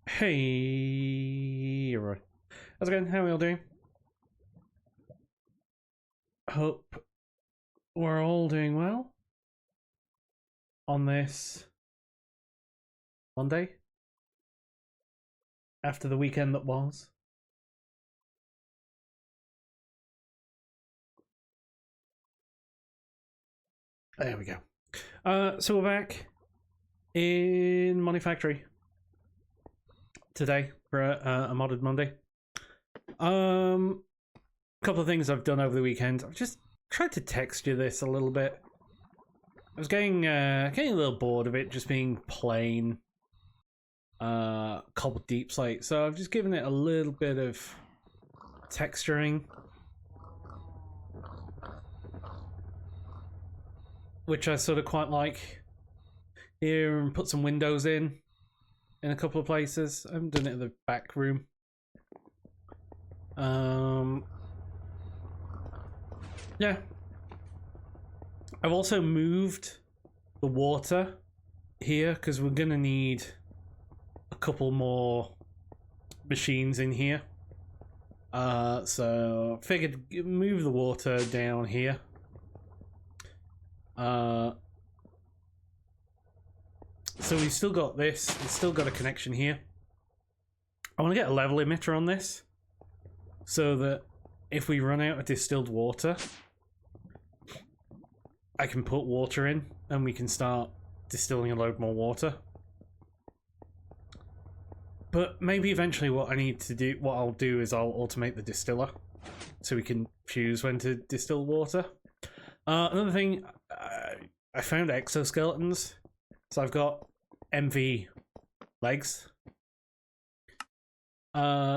Hey, everyone. How's it going? How are we all doing? Hope we're all doing well on this Monday after the weekend that was. There we go. So we're back in Monifactory today for a modded Monday. Couple of things I've done over the weekend. I've just tried to texture this a little bit. I was getting a little bored of it just being plain cobbled deep slate, so I've just given it a little bit of texturing, which I sort of quite like here, and put some windows in a couple of places. I haven't done it in the back room. Yeah. I've also moved the water here because we're gonna need a couple more machines in here. So figured move the water down here. So we've still got this. We've still got a connection here. I want to get a level emitter on this so that if we run out of distilled water, I can put water in and we can start distilling a load more water. But maybe eventually what I'll do is I'll automate the distiller so we can choose when to distill water. Another thing, I found exoskeletons. So I've got MV legs,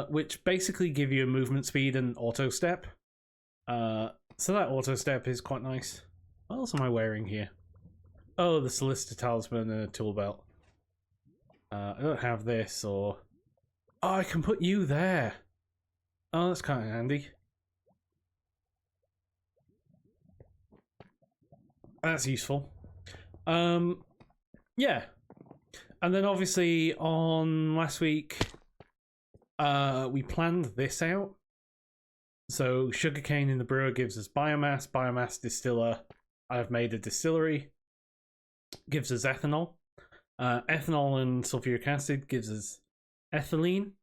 which basically give you a movement speed and auto step. So that auto step is quite nice. What else am I wearing here? Oh, the Solicitor Talisman and a tool belt. I don't have this, or... Oh, I can put you there! Oh, that's kind of handy. That's useful. Yeah. And then obviously on last week, we planned this out. So sugarcane in the brewer gives us biomass distiller. I've made a distillery, gives us ethanol. Ethanol and sulfuric acid gives us ethylene.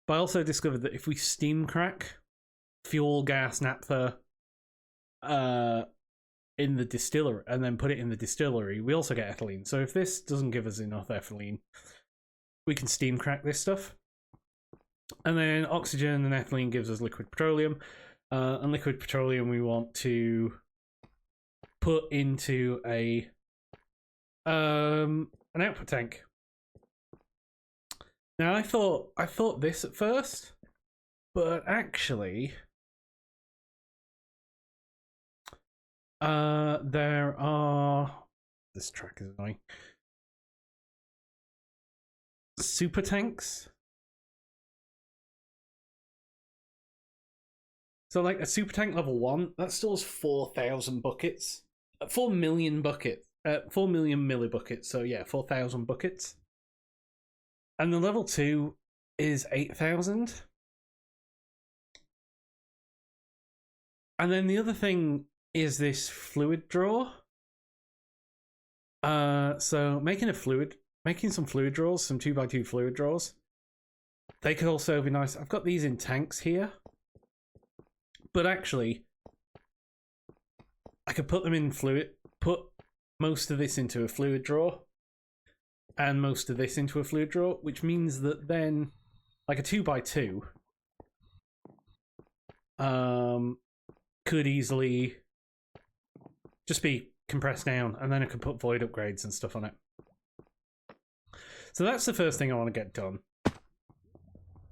But I also discovered that if we steam crack fuel, gas, naphtha in the distiller and then put it in the distillery, we also get ethylene. So if this doesn't give us enough ethylene, we can steam crack this stuff. And then oxygen and ethylene gives us liquid petroleum. And liquid petroleum we want to put into an output tank. Now I thought this at first, but actually there are, this track is annoying, super tanks. So like a super tank level 1 that stores 4,000 buckets, 4 million buckets, 4 million millibuckets. So yeah, 4,000 buckets. And the level 2 is 8,000. And then the other thing is this fluid drawer. So making some fluid drawers, some 2x2 fluid drawers. They could also be nice. I've got these in tanks here. But actually, I could put them in fluid, put most of this into a fluid drawer, and most of this into a fluid drawer, which means that then, like a 2x2, could easily just be compressed down, and then I can put void upgrades and stuff on it. So that's the first thing I want to get done.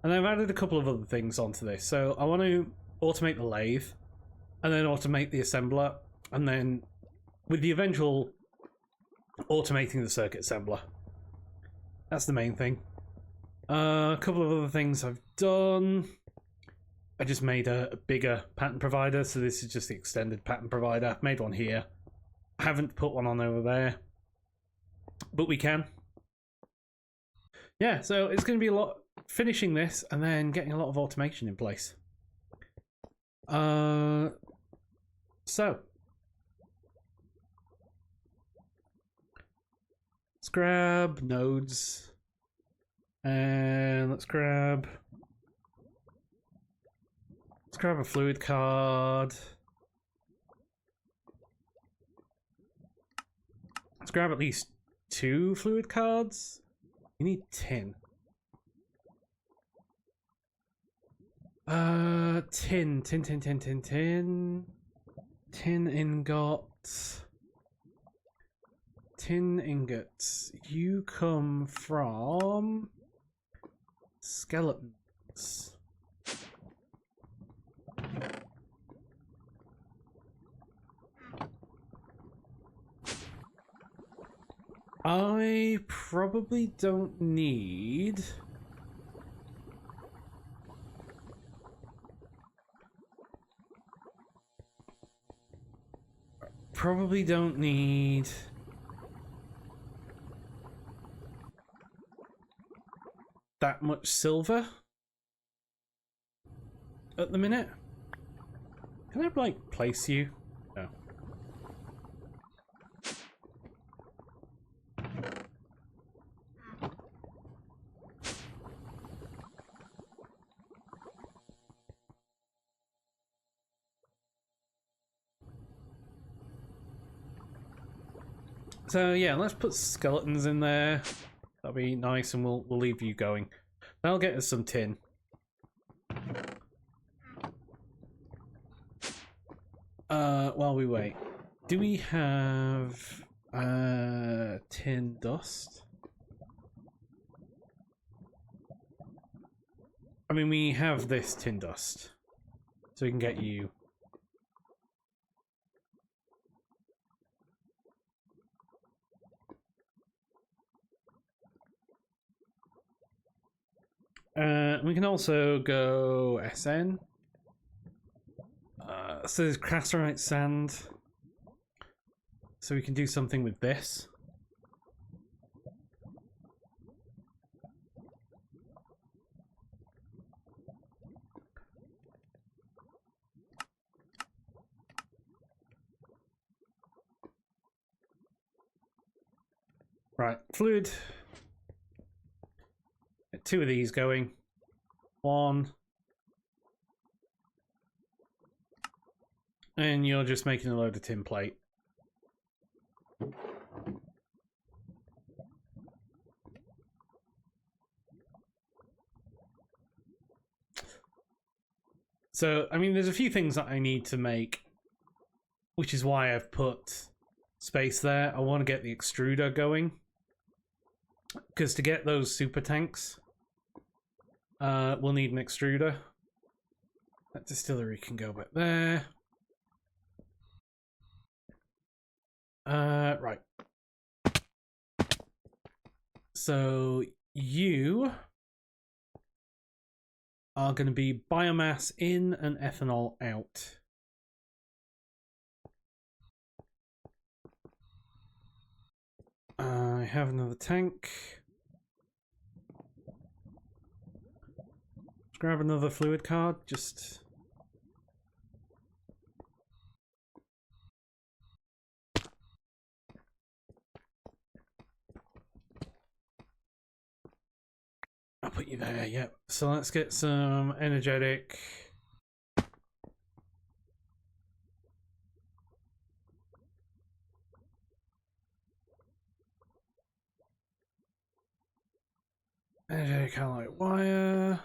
And I've added a couple of other things onto this. So I want to automate the lathe, and then automate the assembler, and then with the eventual automating the circuit assembler. That's the main thing. A couple of other things I've done. I just made a bigger pattern provider, so this is just the extended pattern provider. I've made one here. I haven't put one on over there, but we can. yeah, so it's going to be a lot finishing this and then getting a lot of automation in place. So let's grab nodes and let's grab a fluid card. Let's grab at least 2 fluid cards. You need tin. Tin ingot. Tin ingots. You come from skeletons. I probably don't need... that much silver at the minute. Can I, like, place you? No. So yeah, let's put skeletons in there. That'll be nice, and we'll leave you going. That'll get us some tin. While we wait, do we have tin dust? I mean, we have this tin dust, so we can get you. We can also go SN. So there's crasterite sand. So we can do something with this. Right, fluid. Get 2 of these going. 1. And you're just making a load of tin plate. So, I mean, there's a few things that I need to make, which is why I've put space there. I want to get the extruder going, because to get those super tanks, we'll need an extruder. That distillery can go back there. Right. So you are going to be biomass in and ethanol out. I have another tank. Let's grab another fluid card, just... I'll put you there, yep. So let's get some energetic. Energetic alloy wire.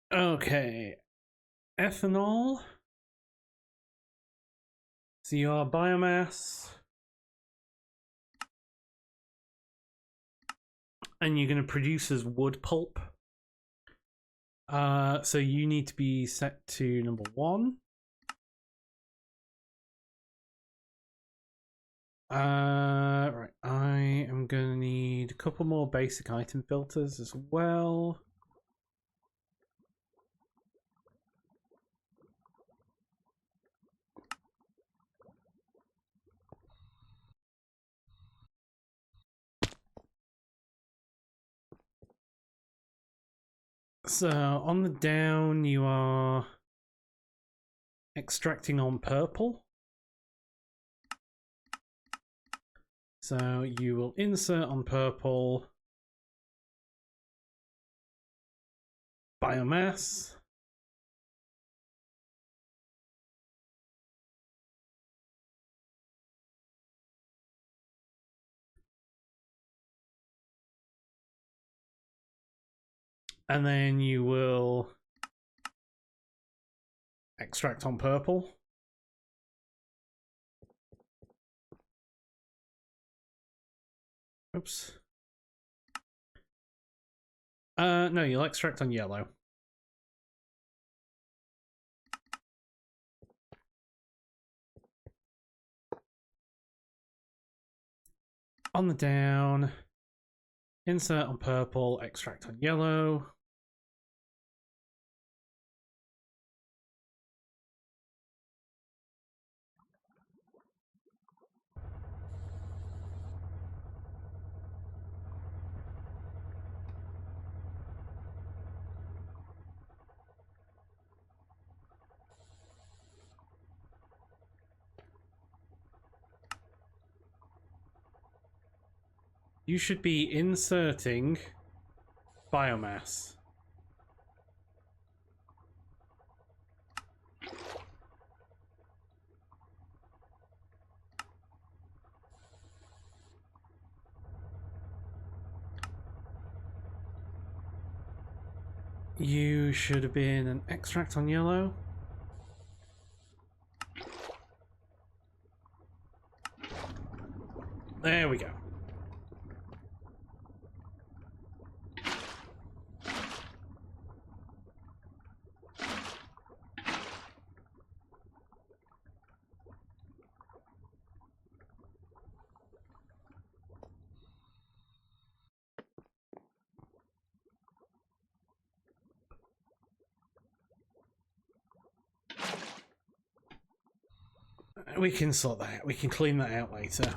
Okay, ethanol. So your biomass, and you're going to produce as wood pulp. So you need to be set to number 1. Right. I am going to need a couple more basic item filters as well. So on the down, you are extracting on purple. So you will insert on purple biomass. And then you will extract on purple. Oops. No, you'll extract on yellow. On the down, insert on purple, extract on yellow. You should be inserting biomass. You should have been an extract on yellow. There we go. We can sort that out. We can clean that out later.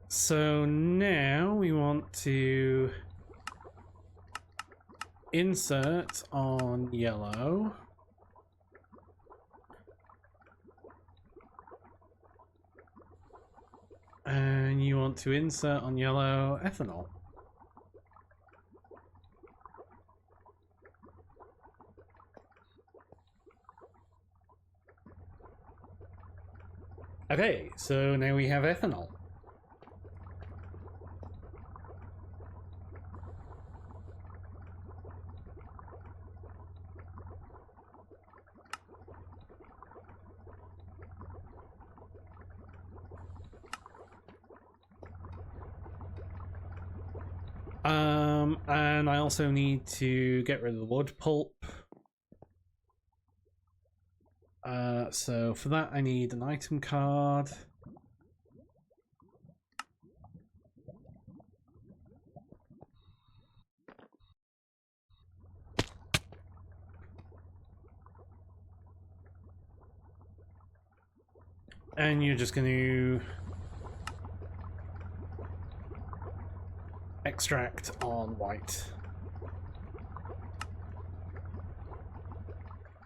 So now we want to insert on yellow. And you want to insert on yellow ethanol. Okay, so now we have ethanol. And I also need to get rid of the wood pulp. So for that I need an item card. And you're just going to extract on white.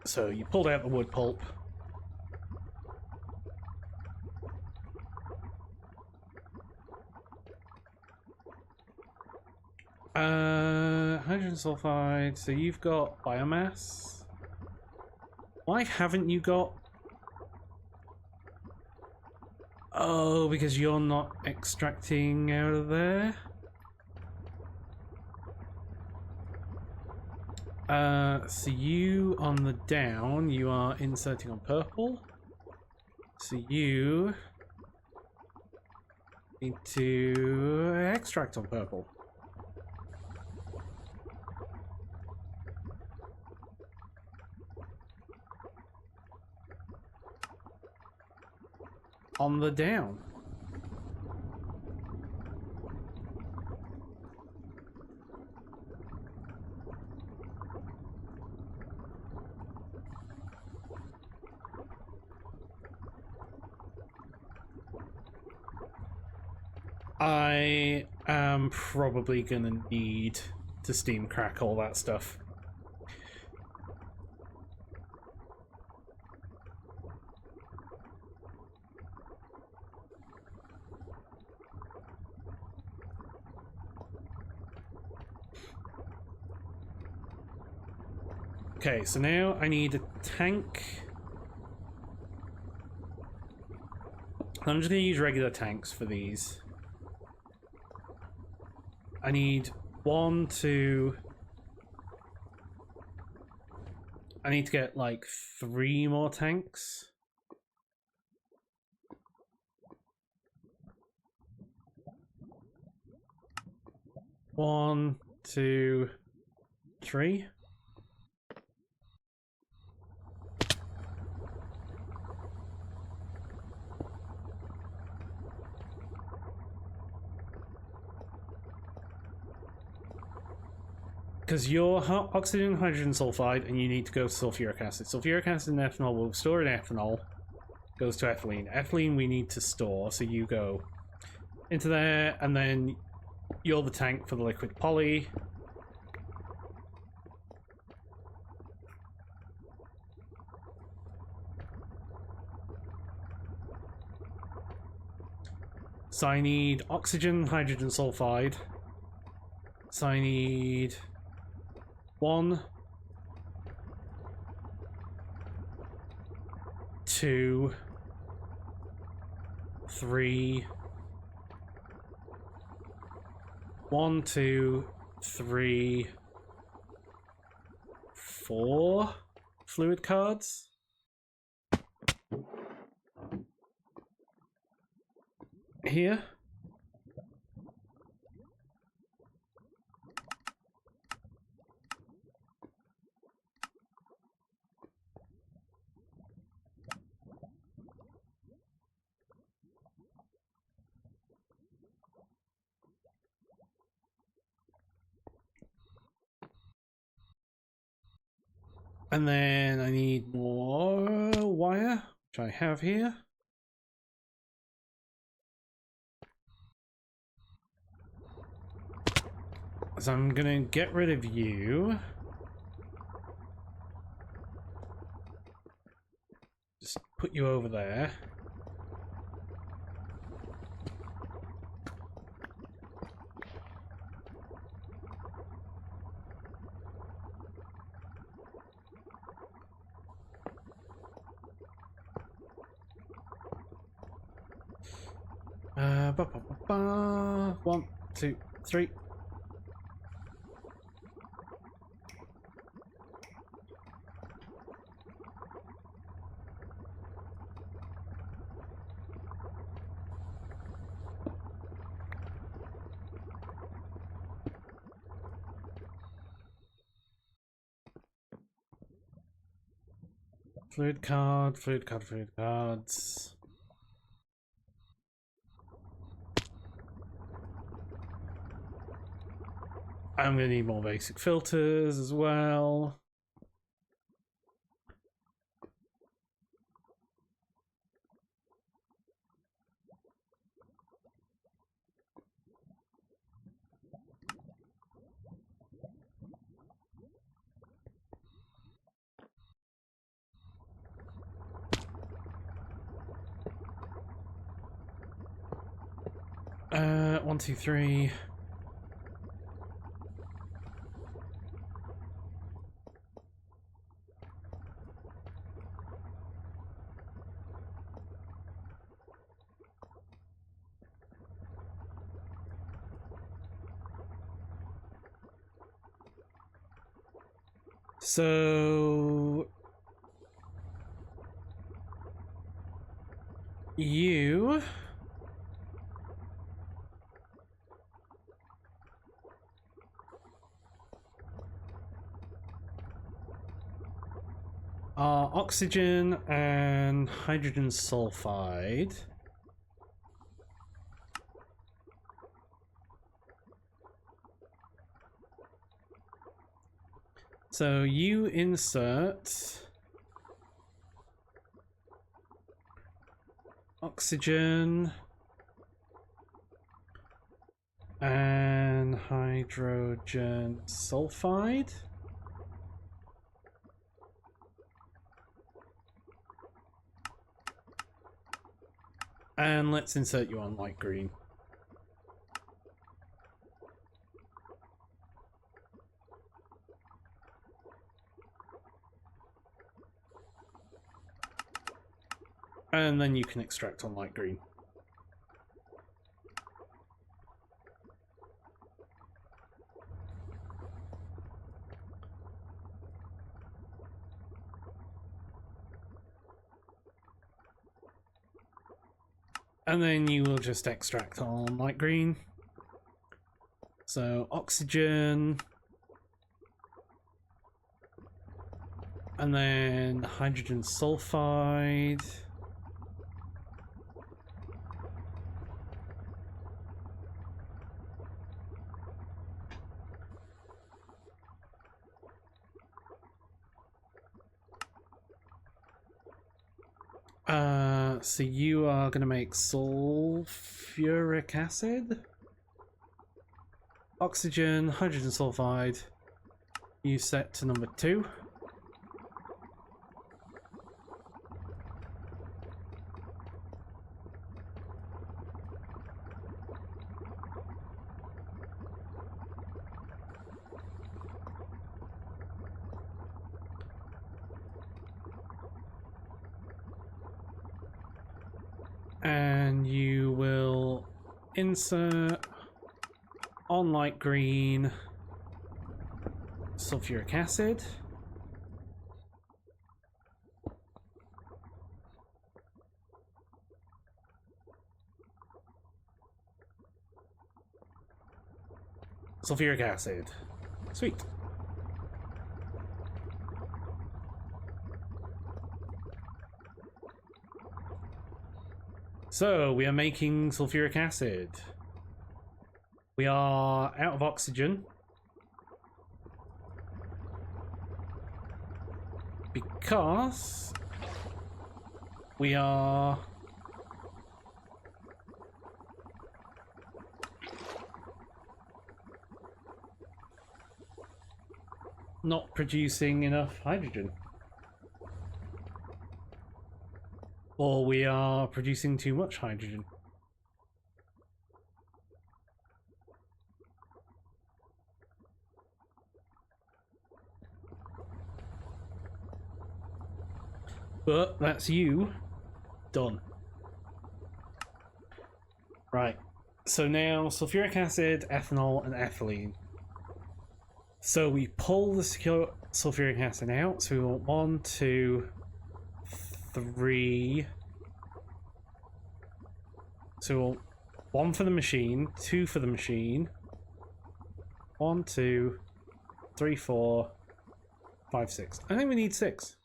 So you pulled out the wood pulp. Hydrogen sulfide. So you've got biomass. Why haven't you got? Oh, because you're not extracting out of there. So you on the down, you are inserting on purple. So you need to extract on purple. on the down. I am probably gonna need to steam crack all that stuff. Okay, so now I need a tank. I'm just going to use regular tanks for these. I need one, two... I need to get like 3 more tanks. One, two, 3. Because you're oxygen, hydrogen sulfide, and you need to go to sulfuric acid. Sulfuric acid and ethanol will store in ethanol. Goes to ethylene. Ethylene we need to store, so you go into there, and then you're the tank for the liquid poly. So I need oxygen, hydrogen sulfide. So I need 1, 2, 3. 1, 2, 3, 4 fluid cards. Here. And then I need more wire, which I have here. So I'm gonna get rid of you. Just put you over there. Ba, ba, ba, ba. 1, 2, 3. Fluid card, fluid card, fluid cards. I'm gonna need more basic filters as well. One, two, 3. So you are oxygen and hydrogen sulfide. So you insert oxygen and hydrogen sulfide. And let's insert you on light green. And then you can extract on light green. And then you will just extract on light green. So oxygen. And then hydrogen sulfide. So you are going to make sulfuric acid, oxygen, hydrogen sulfide. You set to number 2. And you will insert on light green sulfuric acid. Sulfuric acid. Sweet. So, we are making sulfuric acid. We are out of oxygen. Because we are not producing enough hydrogen. Or we are producing too much hydrogen. But that's you done. Right. So now sulfuric acid, ethanol, and ethylene. So we pull the sulfuric acid out. So we want 1, 2, 3. So 1 for the machine, 2 for the machine. 1, 2, 3, 4, 5, 6. I think we need 6.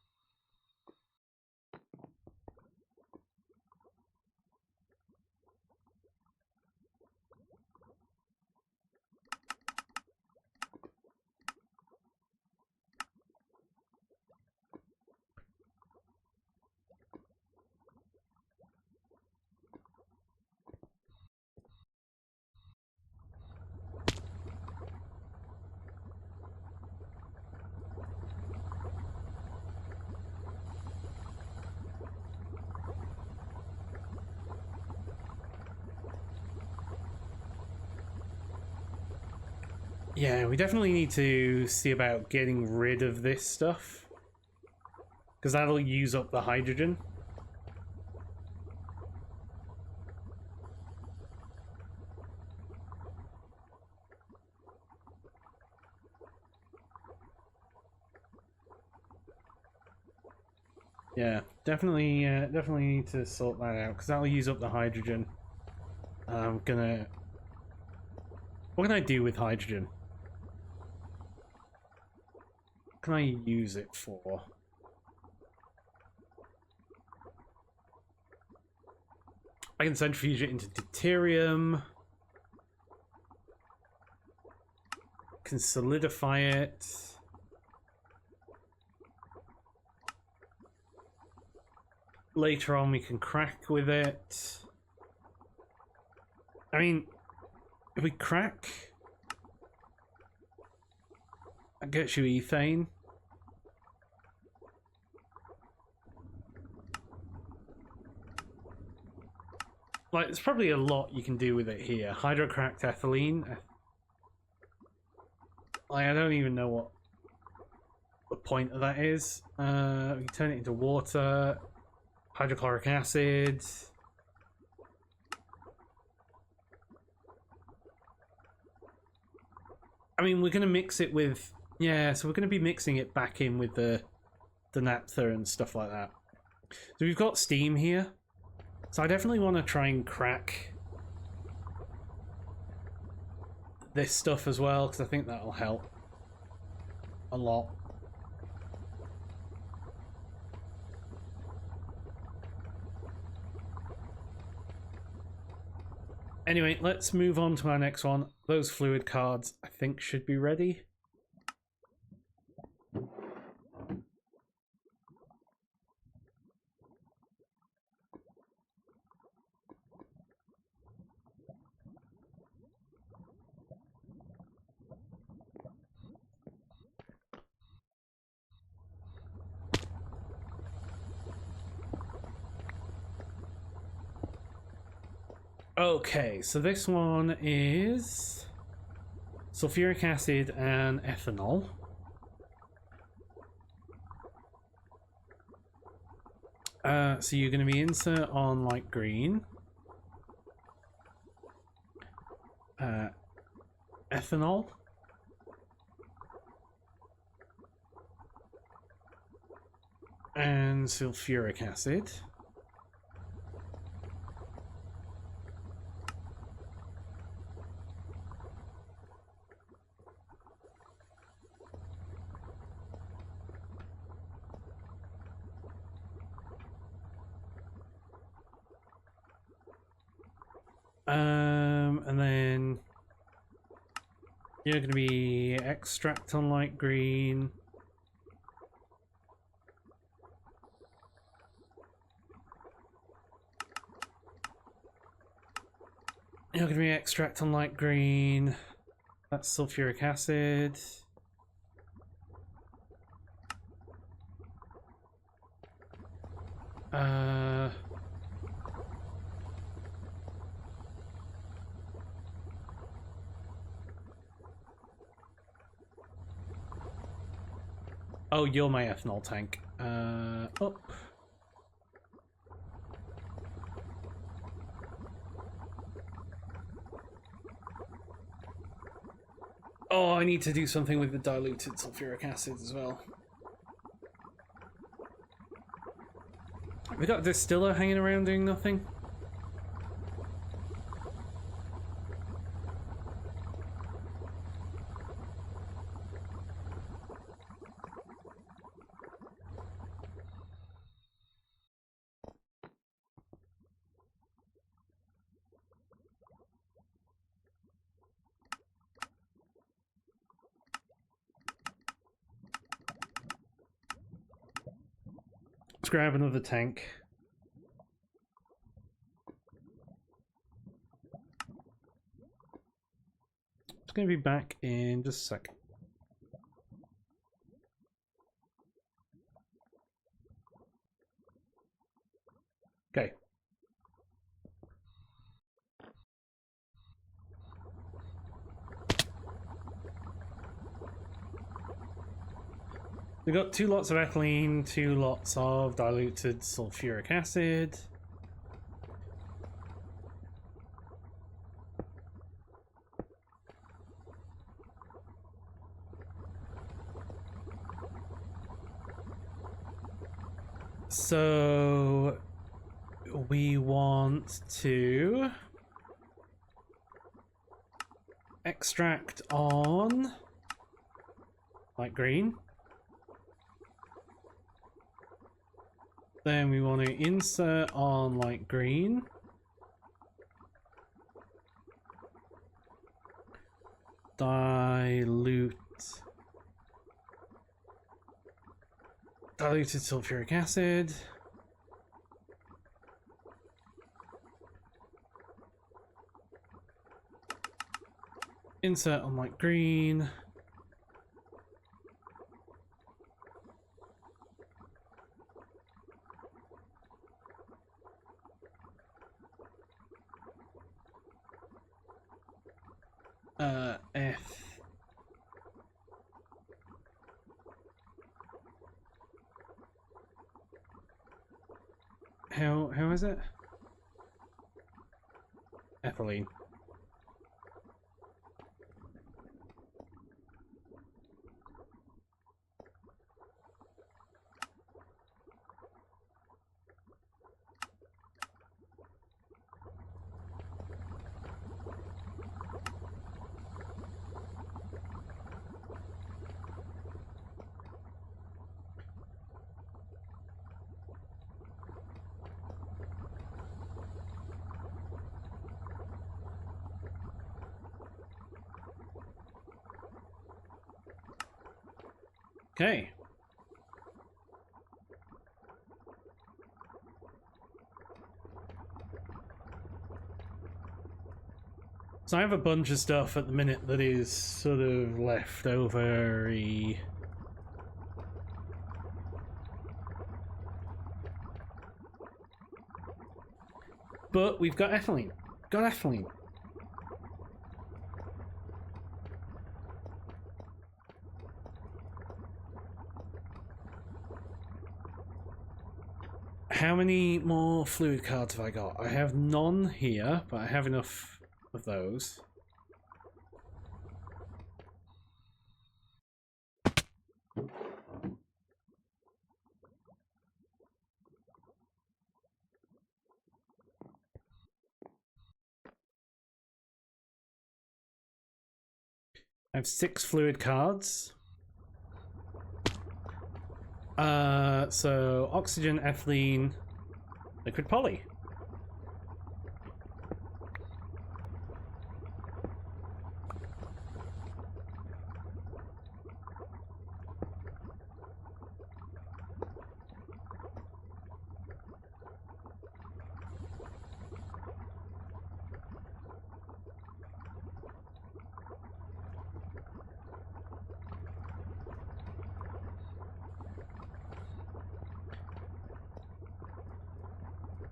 Yeah, we definitely need to see about getting rid of this stuff, because that'll use up the hydrogen. Yeah, definitely need to sort that out, because that'll use up the hydrogen. What can I do with hydrogen? What can I use it for? I can centrifuge it into deuterium. Can solidify it. later on we can crack with it. I mean, if we crack, that gets you ethane. Like, there's probably a lot you can do with it here. Hydrocracked ethylene. Like, I don't even know what the point of that is. We can turn it into water. Hydrochloric acid. I mean, we're going to mix it with... Yeah, so we're going to be mixing it back in with the naphtha and stuff like that. So we've got steam here. So I definitely want to try and crack this stuff as well, because I think that'll help a lot. Anyway, let's move on to our next one. Those fluid cards, I think, should be ready. Okay, so this one is sulfuric acid and ethanol. So you're going to be insert on light green. Ethanol. And sulfuric acid. And then you're going to be extract on light green. You're going to be extract on light green. That's sulfuric acid. Oh, you're my ethanol tank. Up. Oh, I need to do something with the diluted sulfuric acid as well. We got a distiller hanging around doing nothing. Let's grab another tank. It's going to be back in just a second. Okay. We got 2 lots of ethylene, 2 lots of diluted sulfuric acid. So we want to extract on light green. Then we want to insert on light green. Diluted sulfuric acid. Insert on light green. F. How is it? Ethylene. Okay. So I have a bunch of stuff at the minute that is sort of leftover-y. But we've got ethylene. Got ethylene. How many more fluid cards have I got? I have none here, but I have enough of those. I have 6 fluid cards. So oxygen, ethylene, liquid poly.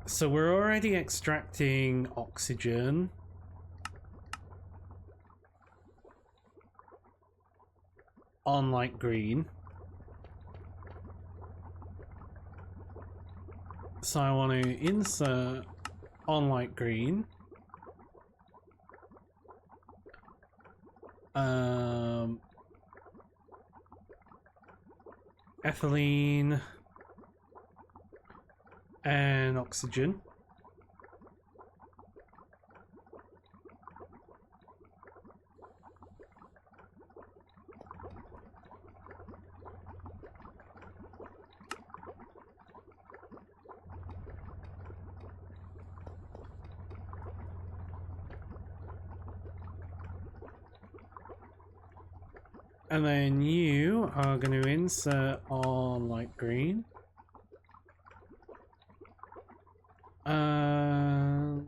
So we're already extracting oxygen. On light green. So I want to insert on light green. Ethylene and oxygen. And then you are going to insert on light green.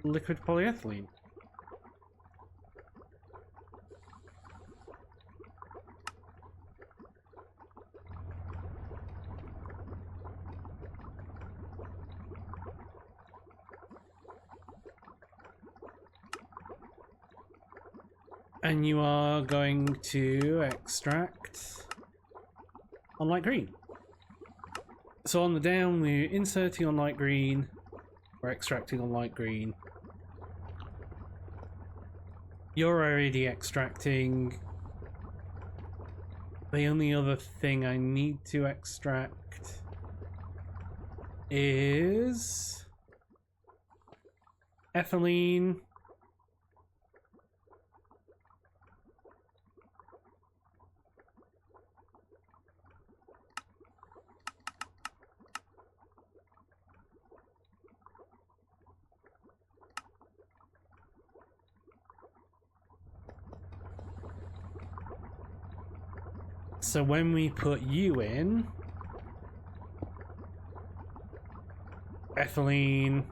Liquid polyethylene. And you are going to extract on light green. So on the down, we're inserting on light green. We're extracting on light green. You're already extracting. The only other thing I need to extract is ethylene. So when we put you in, ethylene,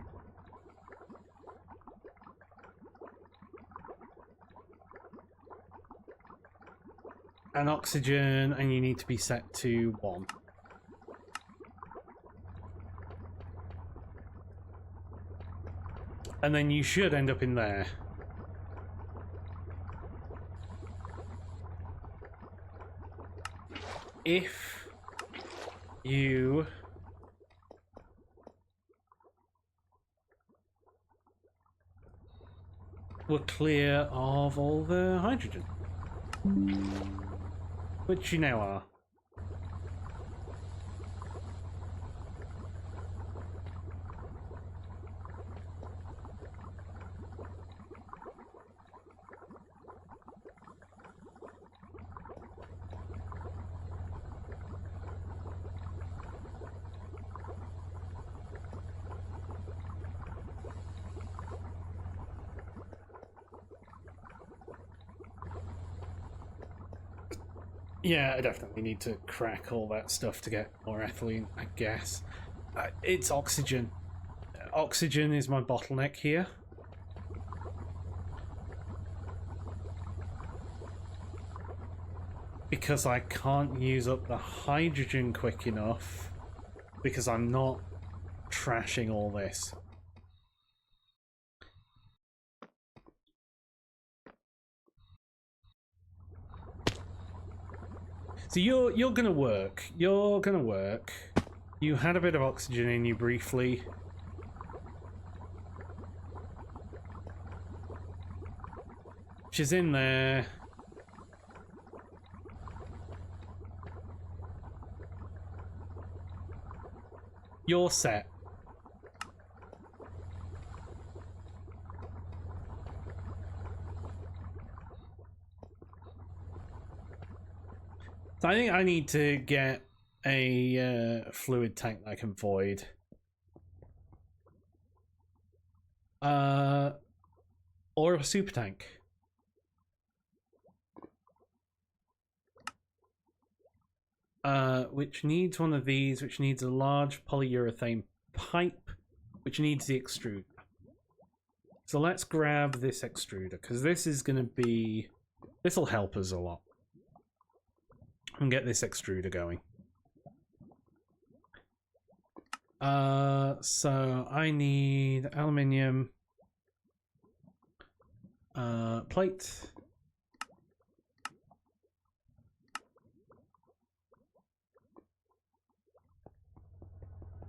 and oxygen, and you need to be set to 1. And then you should end up in there. If you were clear of all the hydrogen, which you now are. Yeah, I definitely need to crack all that stuff to get more ethylene, I guess. It's oxygen. Oxygen is my bottleneck here. Because I can't use up the hydrogen quick enough, because I'm not trashing all this. So you're gonna work. You're gonna work. You had a bit of oxygen in you briefly. She's in there. You're set. So I think I need to get a fluid tank that I can void. Or a super tank. Which needs one of these, which needs a large polyurethane pipe, which needs the extruder. So let's grab this extruder, because this is going to be... This will help us a lot. And get this extruder going. So I need aluminium, plate,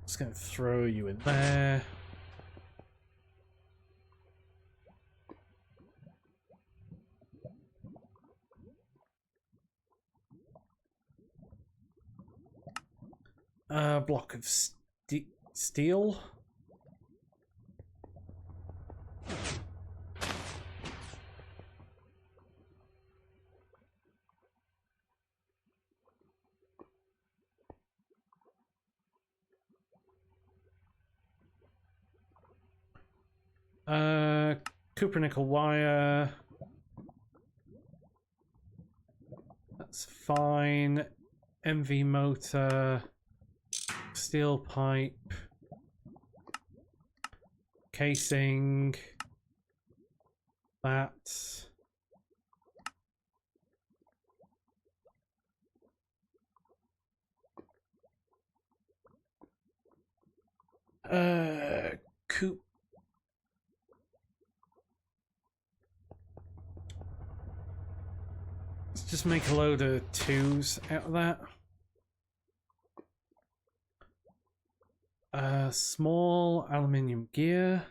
just gonna throw you in there. Block of steel. Copper nickel wire. That's fine. MV motor. Steel pipe. Casing. That. Coop. Let's just make a load of 2s out of that. Small aluminium gear.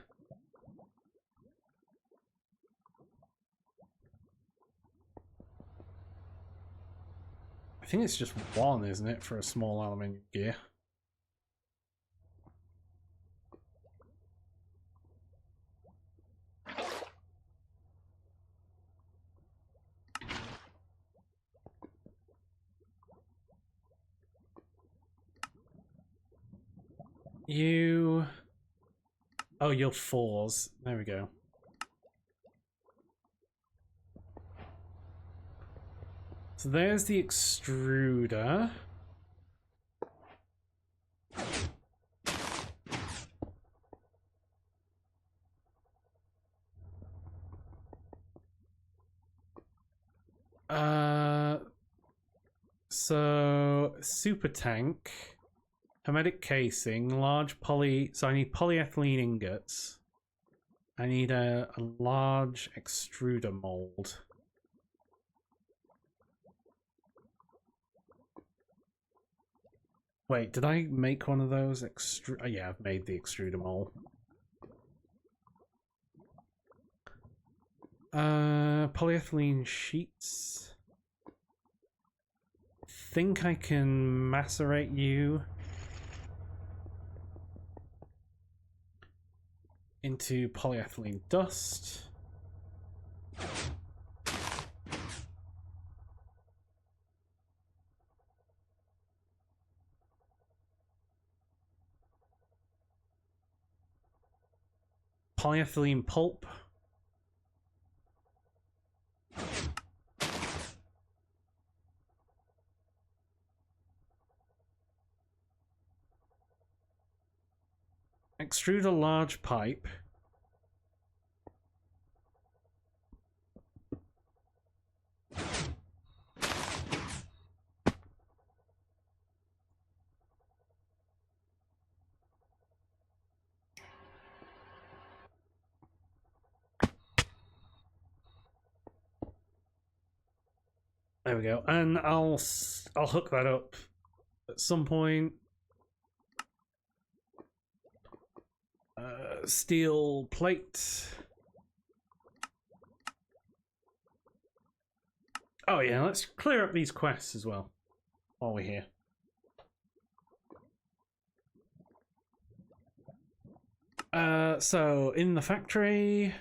I think it's just 1, isn't it, for a small aluminium gear? You... Oh, you're 4s. There we go. So there's the extruder. So super tank, hermetic casing, large poly. So I need polyethylene ingots. I need a large extruder mold. Wait, did I make one of those? Oh, yeah, I've made the extruder mold. Polyethylene sheets. Think I can macerate you into polyethylene dust. Polyethylene pulp. Extrude a large pipe. There we go, and I'll hook that up at some point. Steel plate. Oh yeah, let's clear up these quests as well while we're here. So in the factory,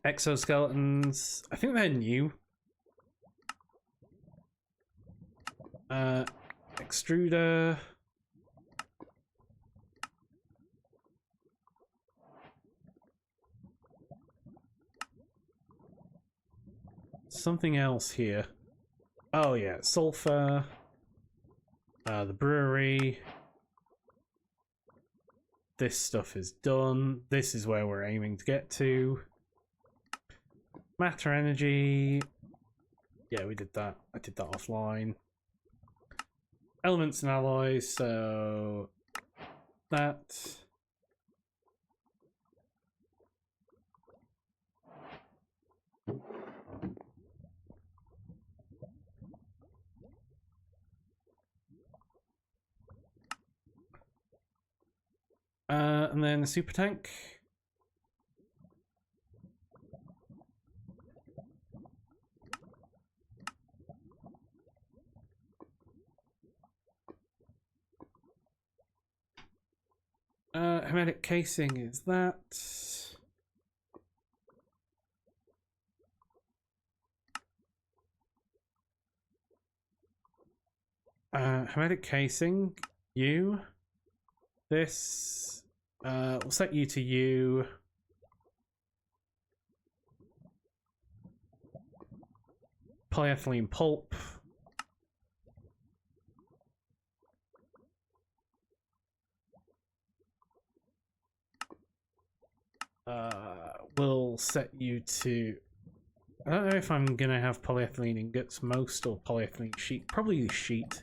exoskeletons. I think they're new. Extruder. Something else here. Oh yeah, sulfur. The brewery. This stuff is done. This is where we're aiming to get to. Matter energy. Yeah, we did that. I did that offline. Elements and alloys, so that. And then a super tank. Hermetic casing is that. Hermetic casing, you. This. We'll set you to you. Polyethylene pulp. We'll set you to. I don't know if I'm gonna have polyethylene ingots most or polyethylene sheet. Probably sheet.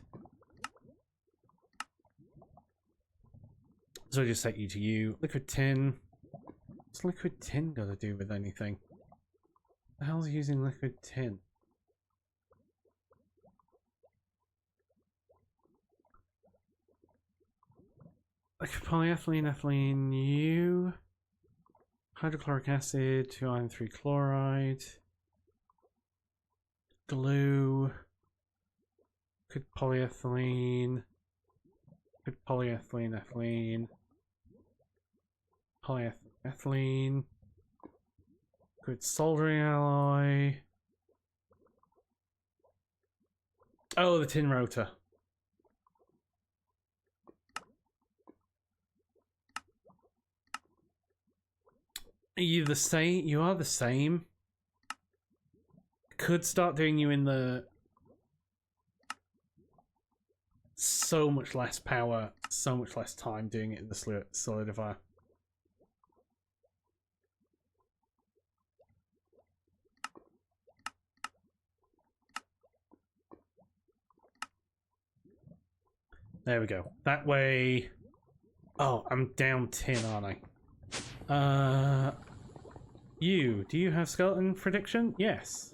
So I just set you to you. Liquid tin. What's liquid tin got to do with anything? The hell's using liquid tin? Liquid polyethylene, ethylene, you. Hydrochloric acid, 2 iron 3 chloride. Glue. Good polyethylene. Good polyethylene, ethylene. Polyethylene, ethylene. Good soldering alloy. Oh, the tin rotor. Are you the same? You are the same. Could start doing you in the so much less power, so much less time doing it in the solidifier. There we go. That way... Oh, I'm down tin, aren't I? Do you have skeleton prediction? Yes.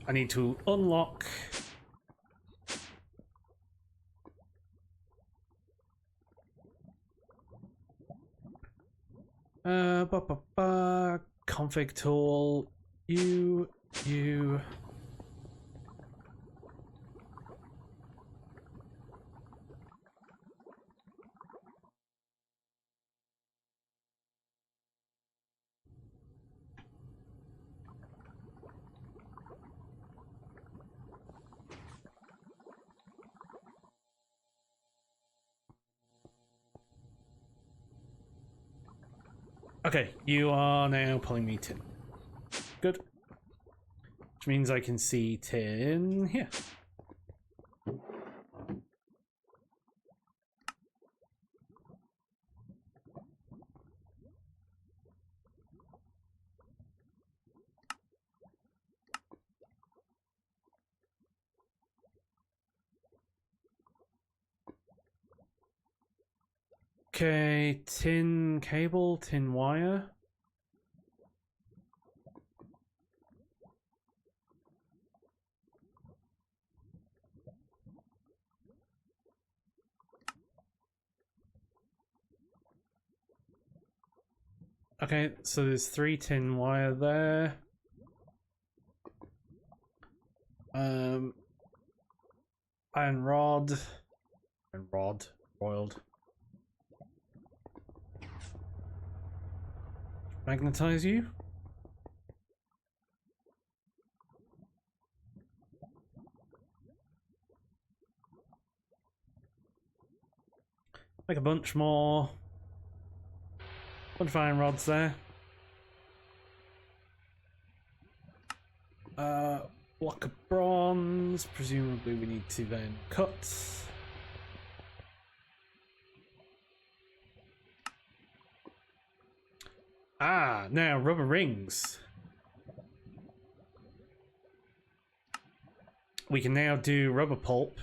I need to unlock... config tool, you... Okay, you are now pulling me tin. Good. Which means I can see tin here. Okay, tin cable, tin wire. Okay, so there's 3 tin wire there. Iron rod. Boiled. Magnetize you. Make a bunch more. Bunch of iron rods there. Block of bronze. Presumably we need to then cut. Ah, now rubber rings. We can now do rubber pulp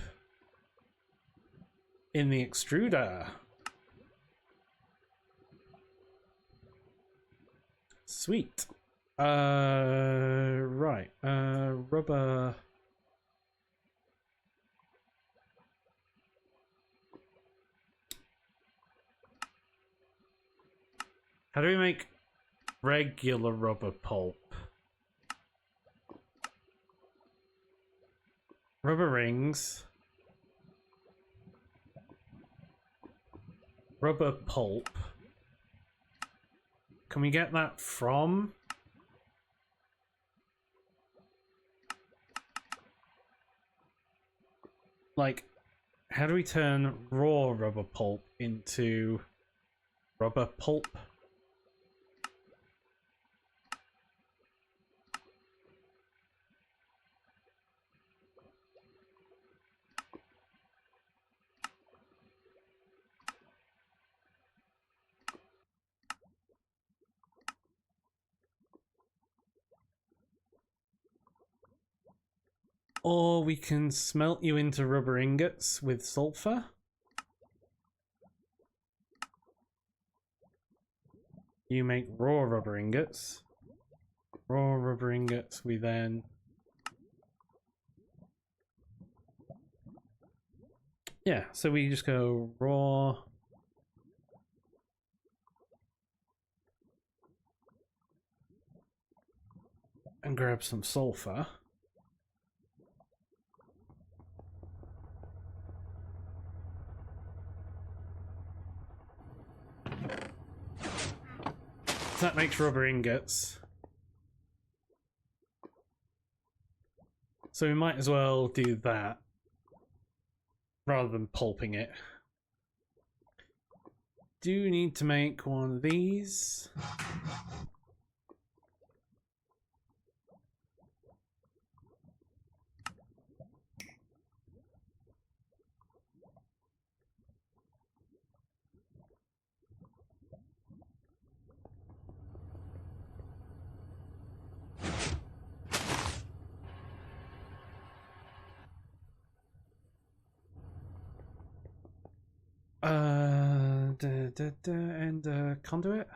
in the extruder. Sweet. Right. Rubber. How do we make regular rubber pulp? Rubber rings. Rubber pulp. Can we get that from? Like, how do we turn raw rubber pulp into rubber pulp? Or we can smelt you into rubber ingots with sulfur. You make raw rubber ingots. Raw rubber ingots, we then... Yeah, so we just go raw... and grab some sulfur. That makes rubber ingots. So we might as well do that rather than pulping it. Do need to make one of these. And conduit.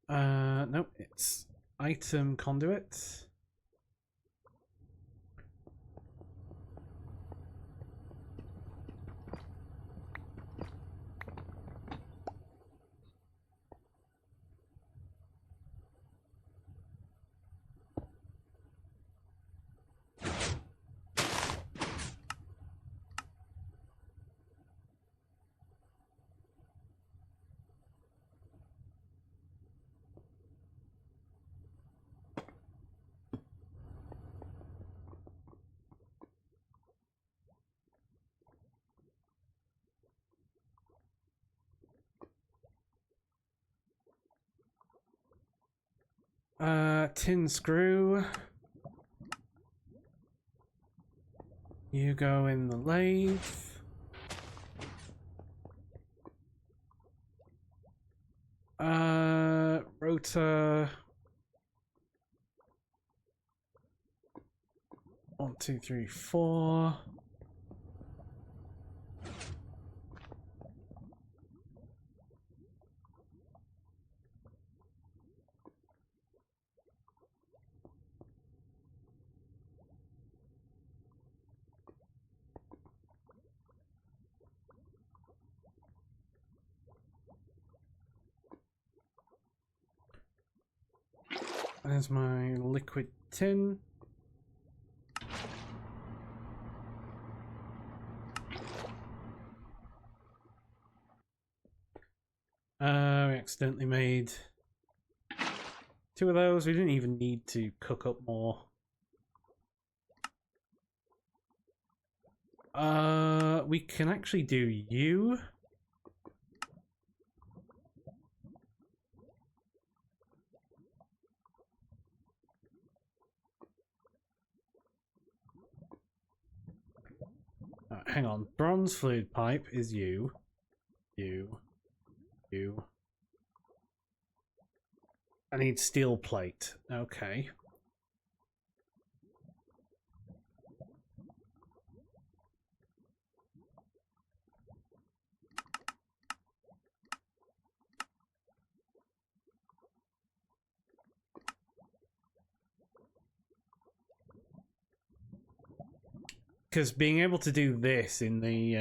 Nope, it's item conduit. Tin screw. You go in the lathe. Rotor. 1, 2, 3, 4. There's my liquid tin. We accidentally made 2 of those. We didn't even need to cook up more. We can actually do you. Hang on. Bronze fluid pipe is you. You. I need steel plate. Okay. Because being able to do this in the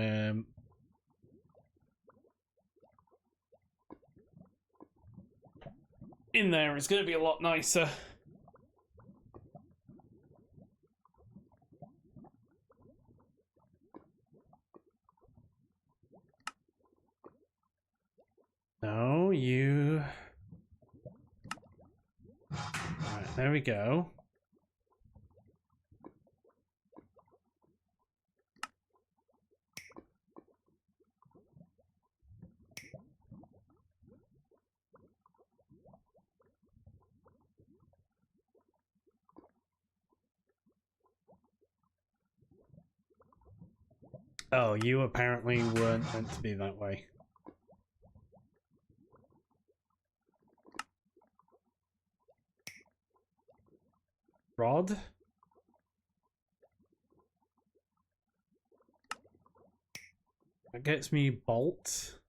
in there is going to be a lot nicer. No, you. Right, there we go. Oh, you apparently weren't meant to be that way. Rod? That gets me bolt.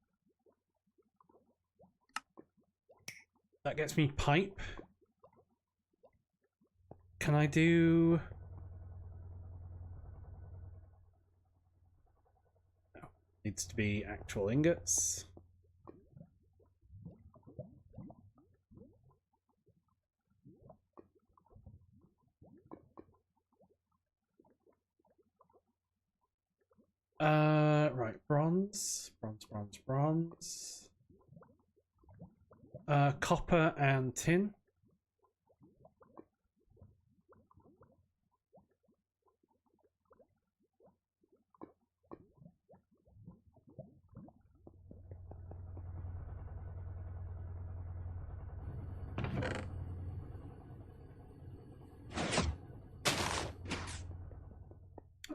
That gets me pipe. Can I do... No. Needs to be actual ingots. Right, bronze. Copper and tin.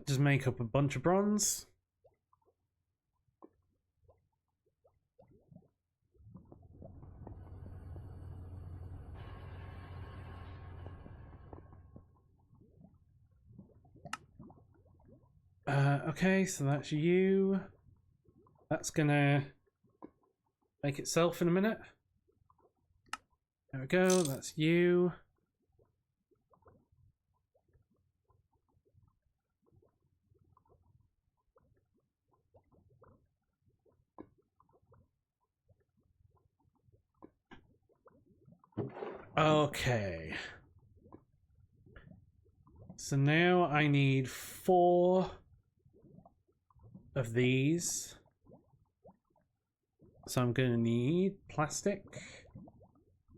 Just make up a bunch of bronze. Okay, so that's you. That's gonna make itself in a minute. There we go, that's you. Okay. So now I need 4 of these. So I'm going to need plastic.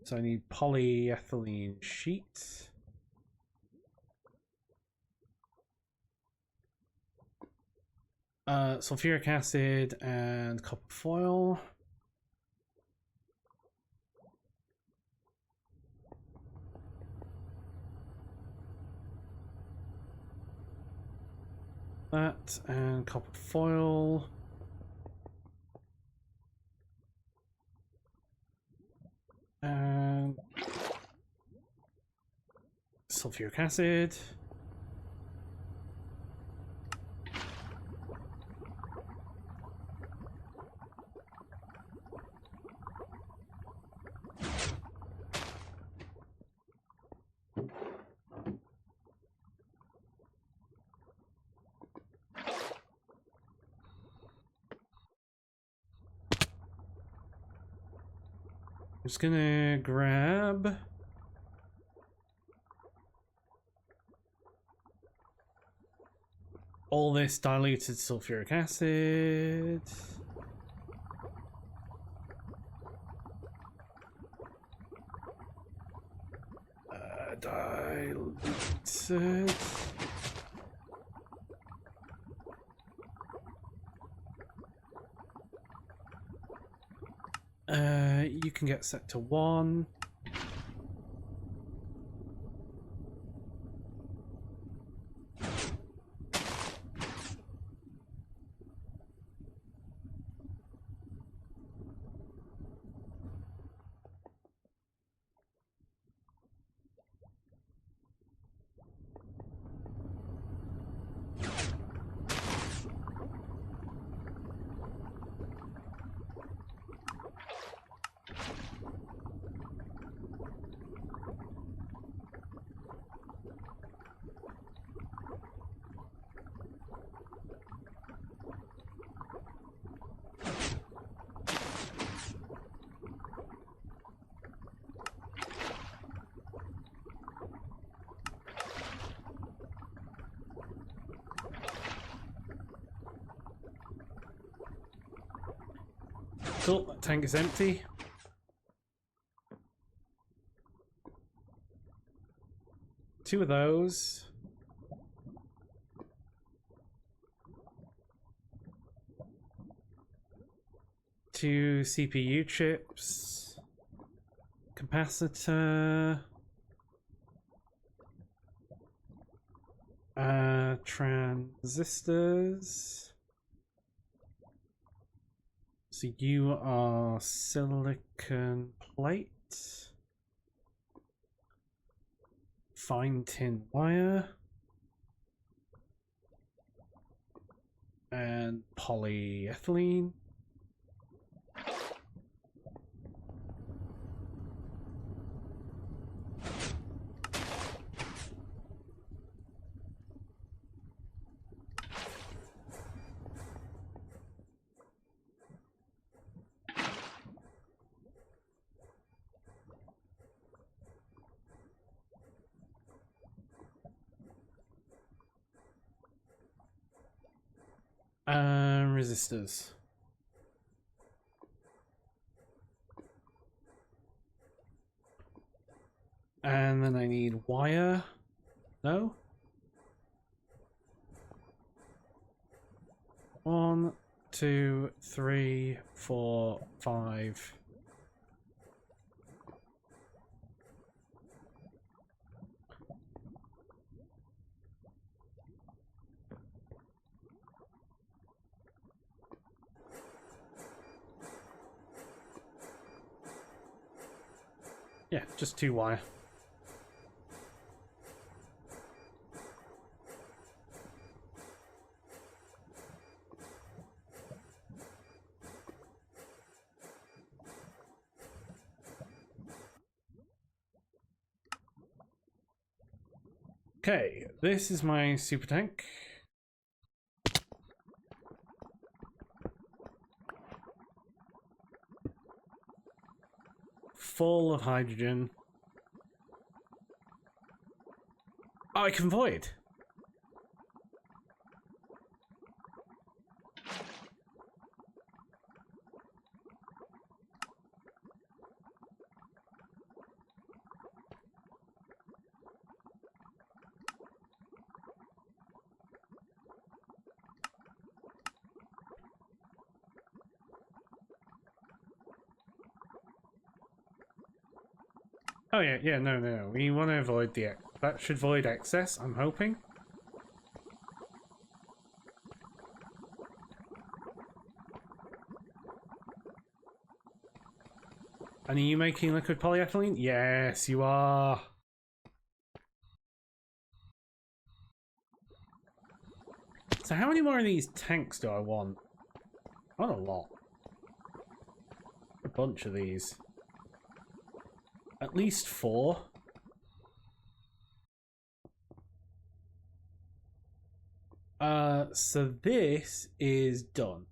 So I need polyethylene sheet. Sulfuric acid and copper foil. That and copper foil. And sulfuric acid. I'm just gonna grab all this diluted sulfuric acid. Diluted. You can get set to 1. Cool, that tank is empty. Two of those. Two CPU chips. Capacitor. Transistors. So you are silicon plate. Fine tin wire. And polyethylene. Resistors. And then I need wire. No? 1, 2, 3, 4, 5. Yeah, just 2 wire. Okay, this is my super tank. Full of hydrogen. Oh, I can void. Oh yeah, no. We want to avoid the... That should void excess, I'm hoping. And are you making liquid polyethylene? Yes, you are. So how many more of these tanks do I want? I want a lot. A bunch of these. At least 4. So this is done.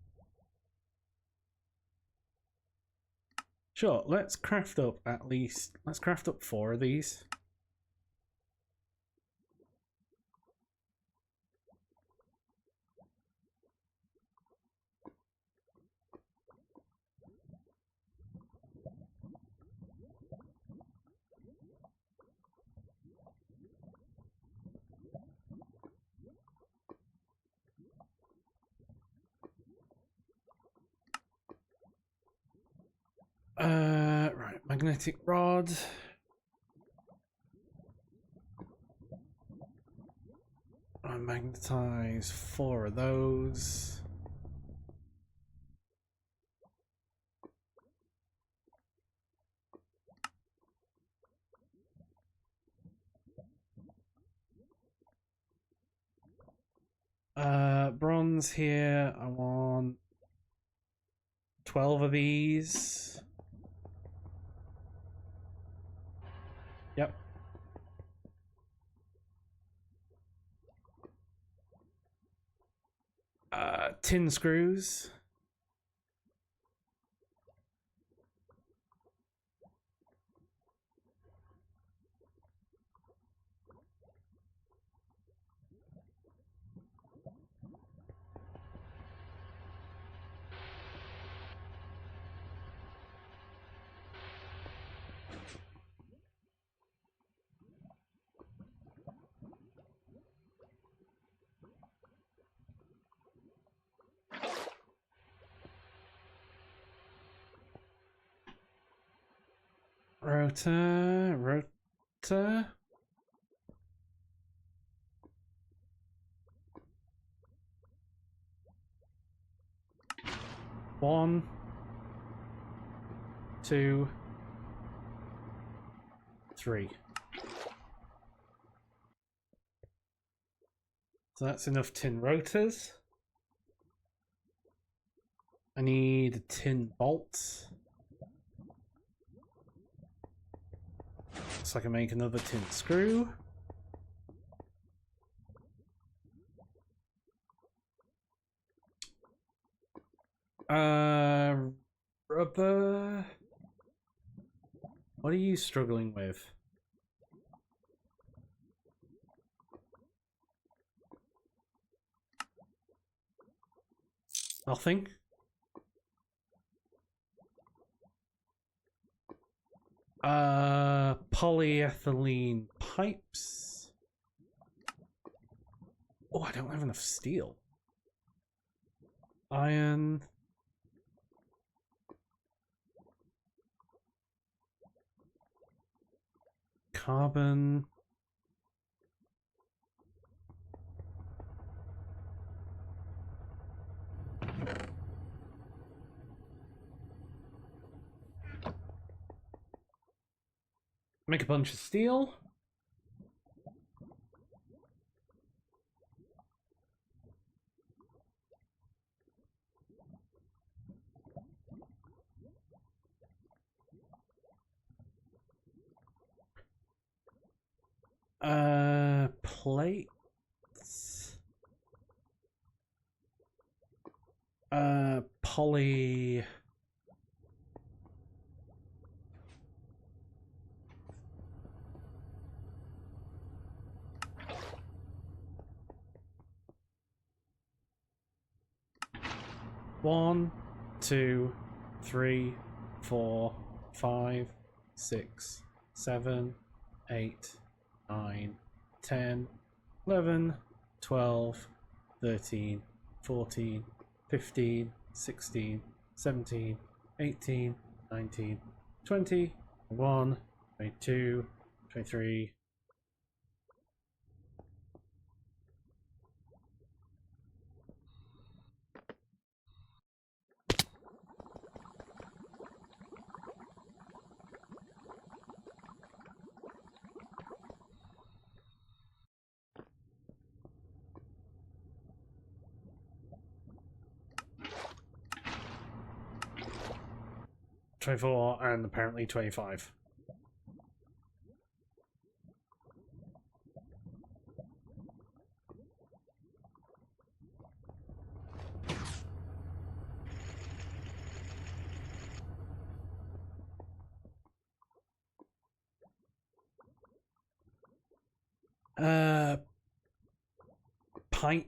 Sure, let's craft up at least... Let's craft up 4 of these. Right, magnetic rod. I magnetize 4 of those. Bronze here. I want 12 of these. Yep. Tin screws. Rotor. 1, 2, 3. So that's enough tin rotors. I need tin bolts. So I can make another tin screw. Rubber. What are you struggling with? Nothing? Polyethylene pipes. Oh, I don't have enough steel. Iron. Carbon. Make a bunch of steel. plates. Poly. One, 2, 3, 4, 5, 6, 7, 8, 9, 10, 11, 12, 13, 14, 15, 16, 17, 18, 19, 20, 21, 22, 23. And apparently 25. Pipe.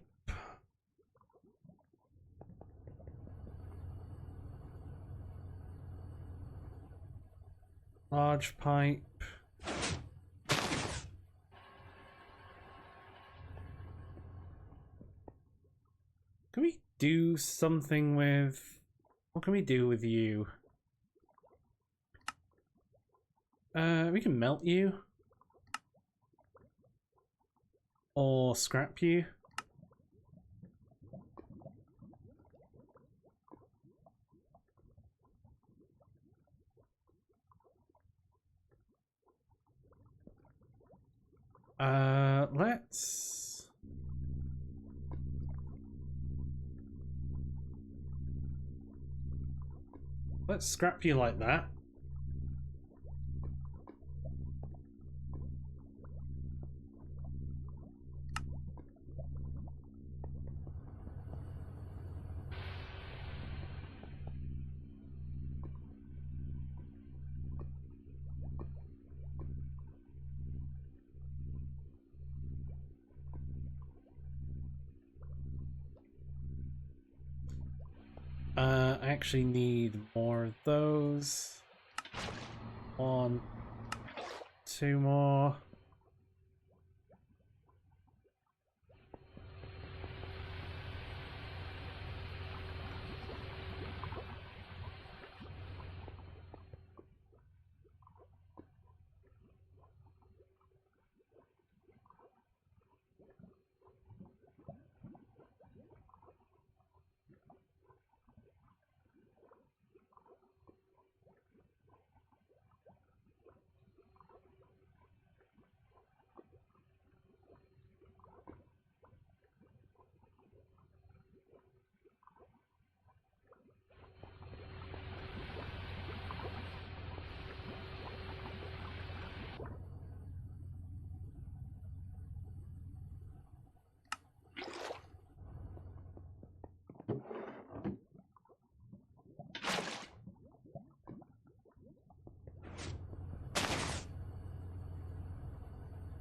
Large pipe. Can we do something with... What can we do with you? We can melt you. Or scrap you. Let's scrap you like that. I actually need more of those. 1, 2 more.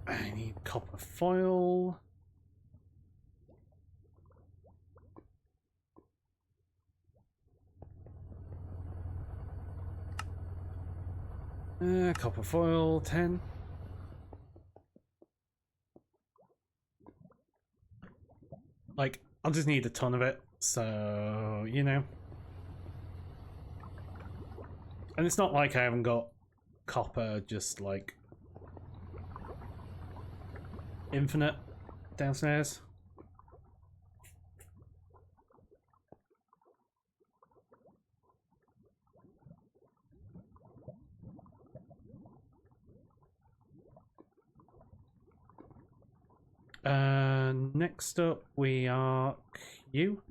I need copper foil. Copper foil, 10. Like, I'll just need a ton of it, so, you know. And it's not like I haven't got copper just, like, infinite downstairs. Next up we are you.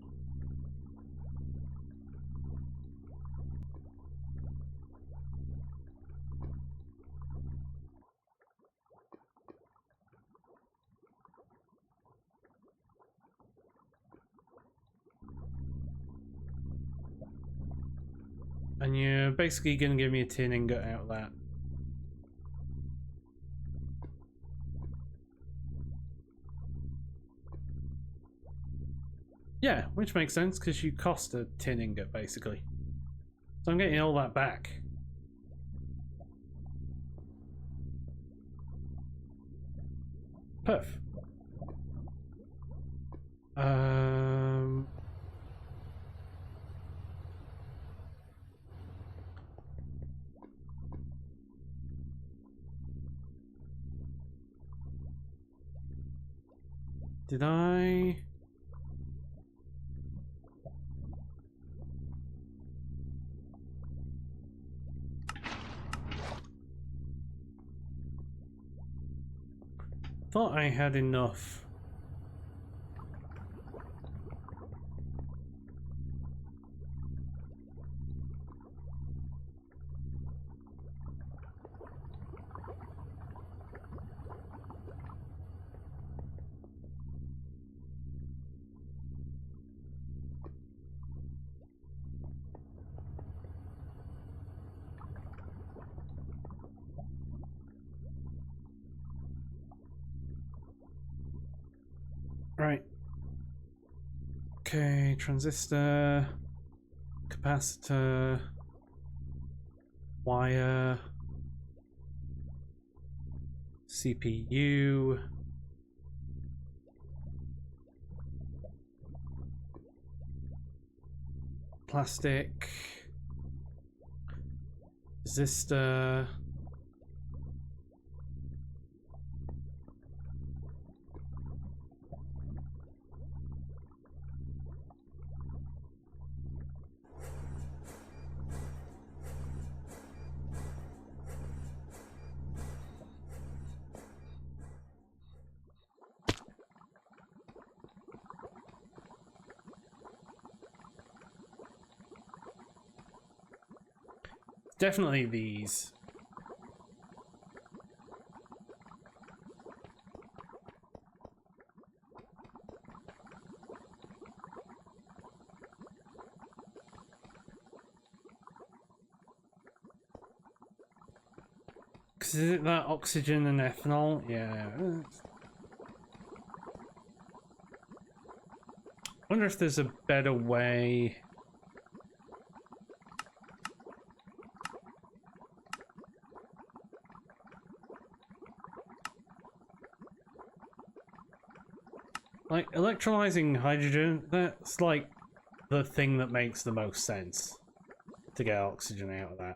And you're basically going to give me a tin ingot out of that. Yeah, which makes sense because you cost a tin ingot basically. So I'm getting all that back. Perf. Did I? Thought I had enough. Right. Okay, transistor, capacitor, wire, CPU, plastic, resistor, definitely these. Cause is it that oxygen and ethanol? Yeah. Wonder if there's a better way. Like, electrolyzing hydrogen, that's like the thing that makes the most sense to get oxygen out of that.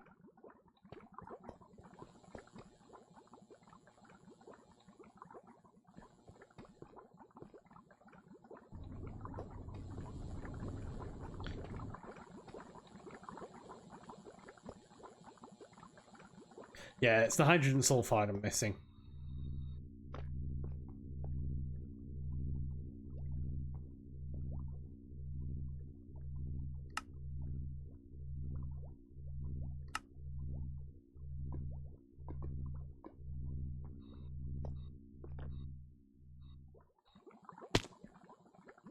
Yeah, it's the hydrogen sulfide I'm missing.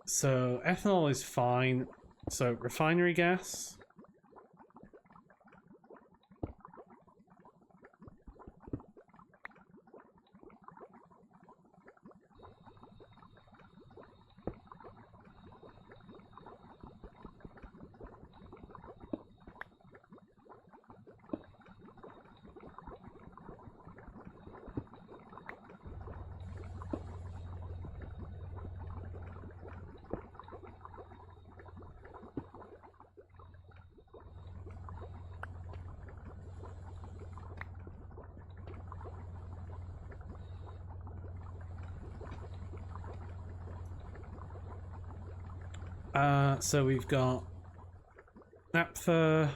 So ethanol is fine. So refinery gas. So we've got naphtha,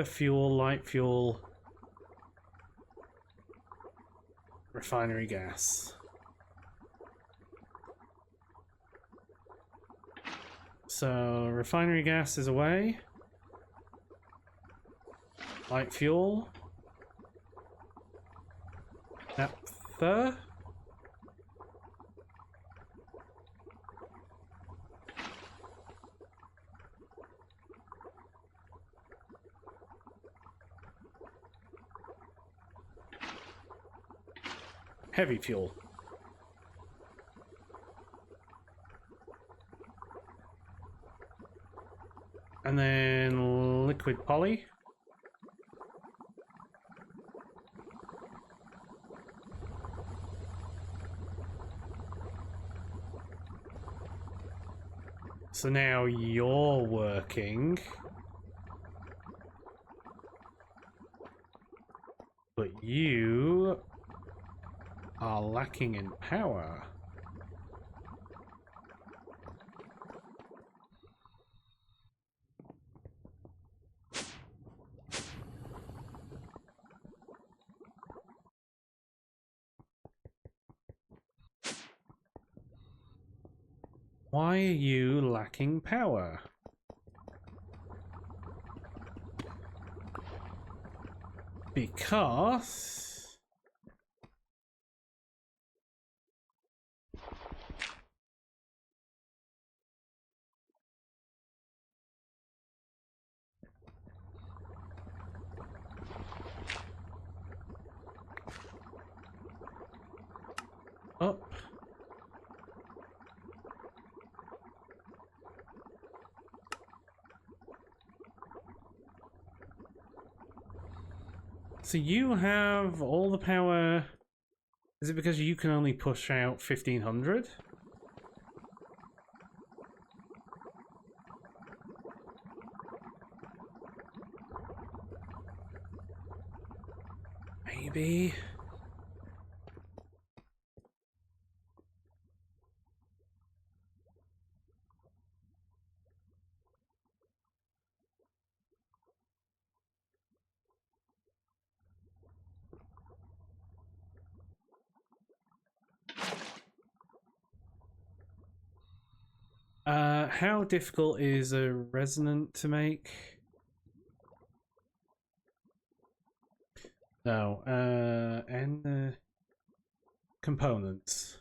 fuel, light fuel, refinery gas. So refinery gas is away. Light fuel. Naphtha. heavy fuel. And then liquid poly. So now you're working. But you are lacking in power. Why are you lacking power? Because... Up. So you have all the power. Is it because you can only push out 1500? Maybe. How difficult is a resonant to make? No, and the components.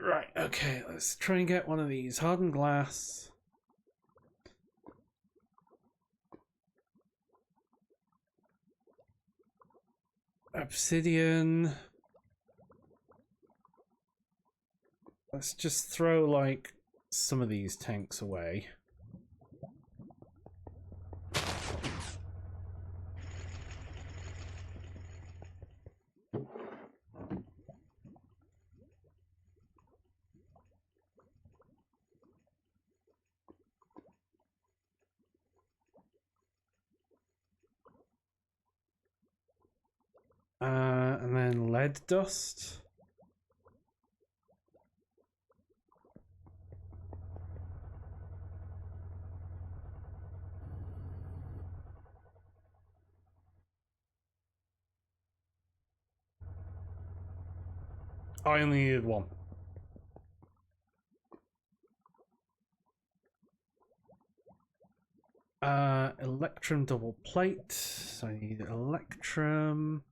Right, okay, let's try and get one of these. Hardened glass. Obsidian. Let's just throw, like, some of these tanks away. And then lead dust. I only needed one. Electrum double plate. So I need electrum.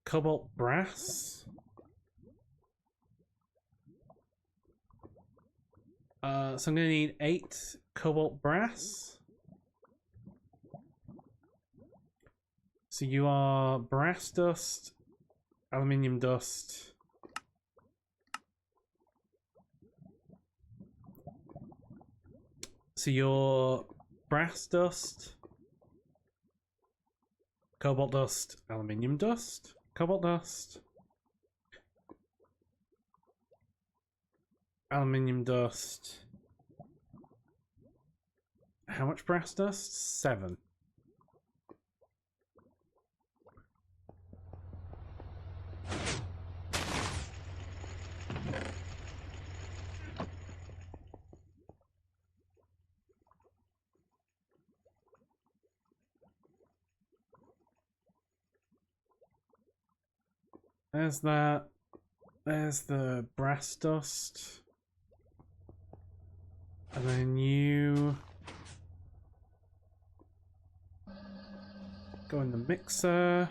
Cobalt brass. So I'm gonna need 8 cobalt brass. So you are brass dust, aluminium dust. So you're brass dust, cobalt dust, aluminium dust, cobalt dust, aluminium dust. How much brass dust? 7. There's that. There's the brass dust. And then you go in the mixer.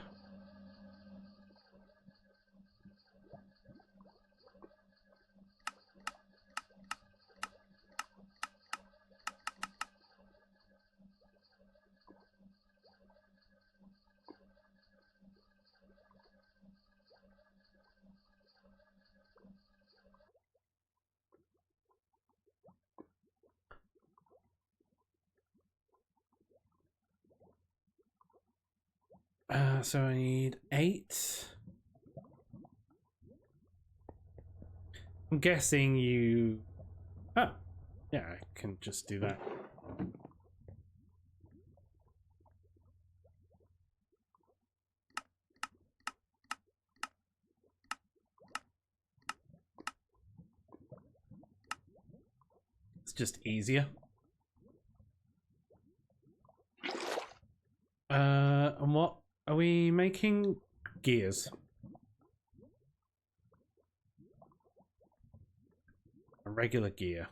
So I need 8. I'm guessing you... Oh, yeah, I can just do that. It's just easier. And what are we making? Gears. A regular gear.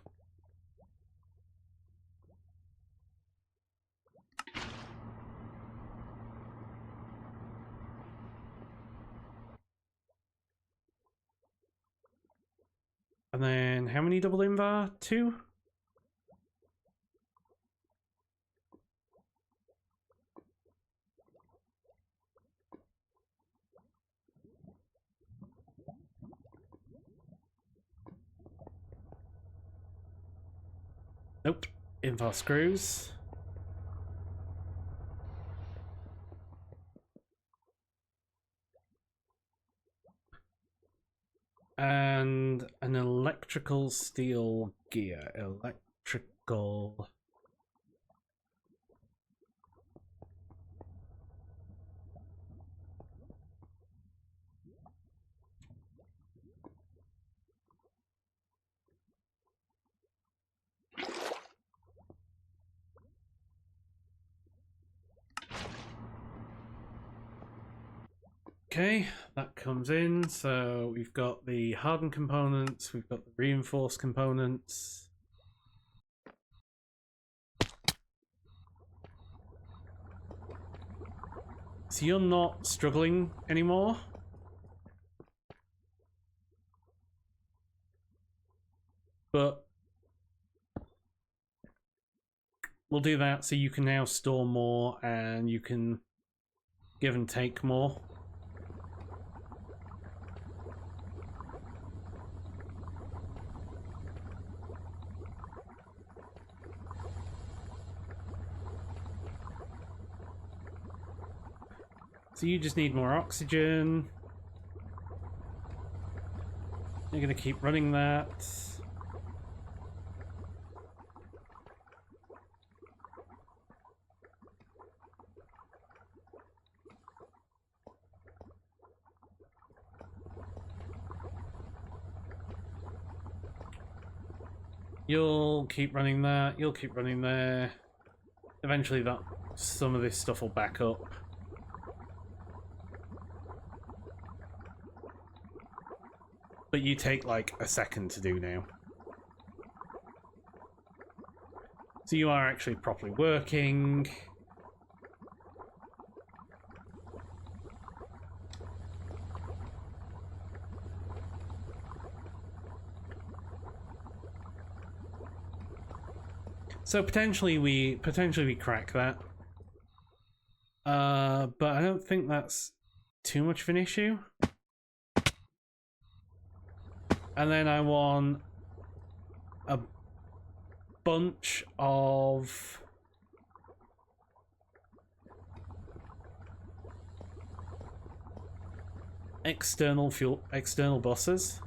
And then how many double invar? 2? Nope. Invar screws. And an electrical steel gear. Electrical... Okay, that comes in. So we've got the hardened components, we've got the reinforced components. So you're not struggling anymore. But we'll do that so you can now store more and you can give and take more. So you just need more oxygen. You're going to keep running that. You'll keep running that. You'll keep running there. Eventually some of this stuff will back up. But you take like a second to do now. So you are actually properly working. So potentially we crack that. But I don't think that's too much of an issue. And then I want a bunch of external buses.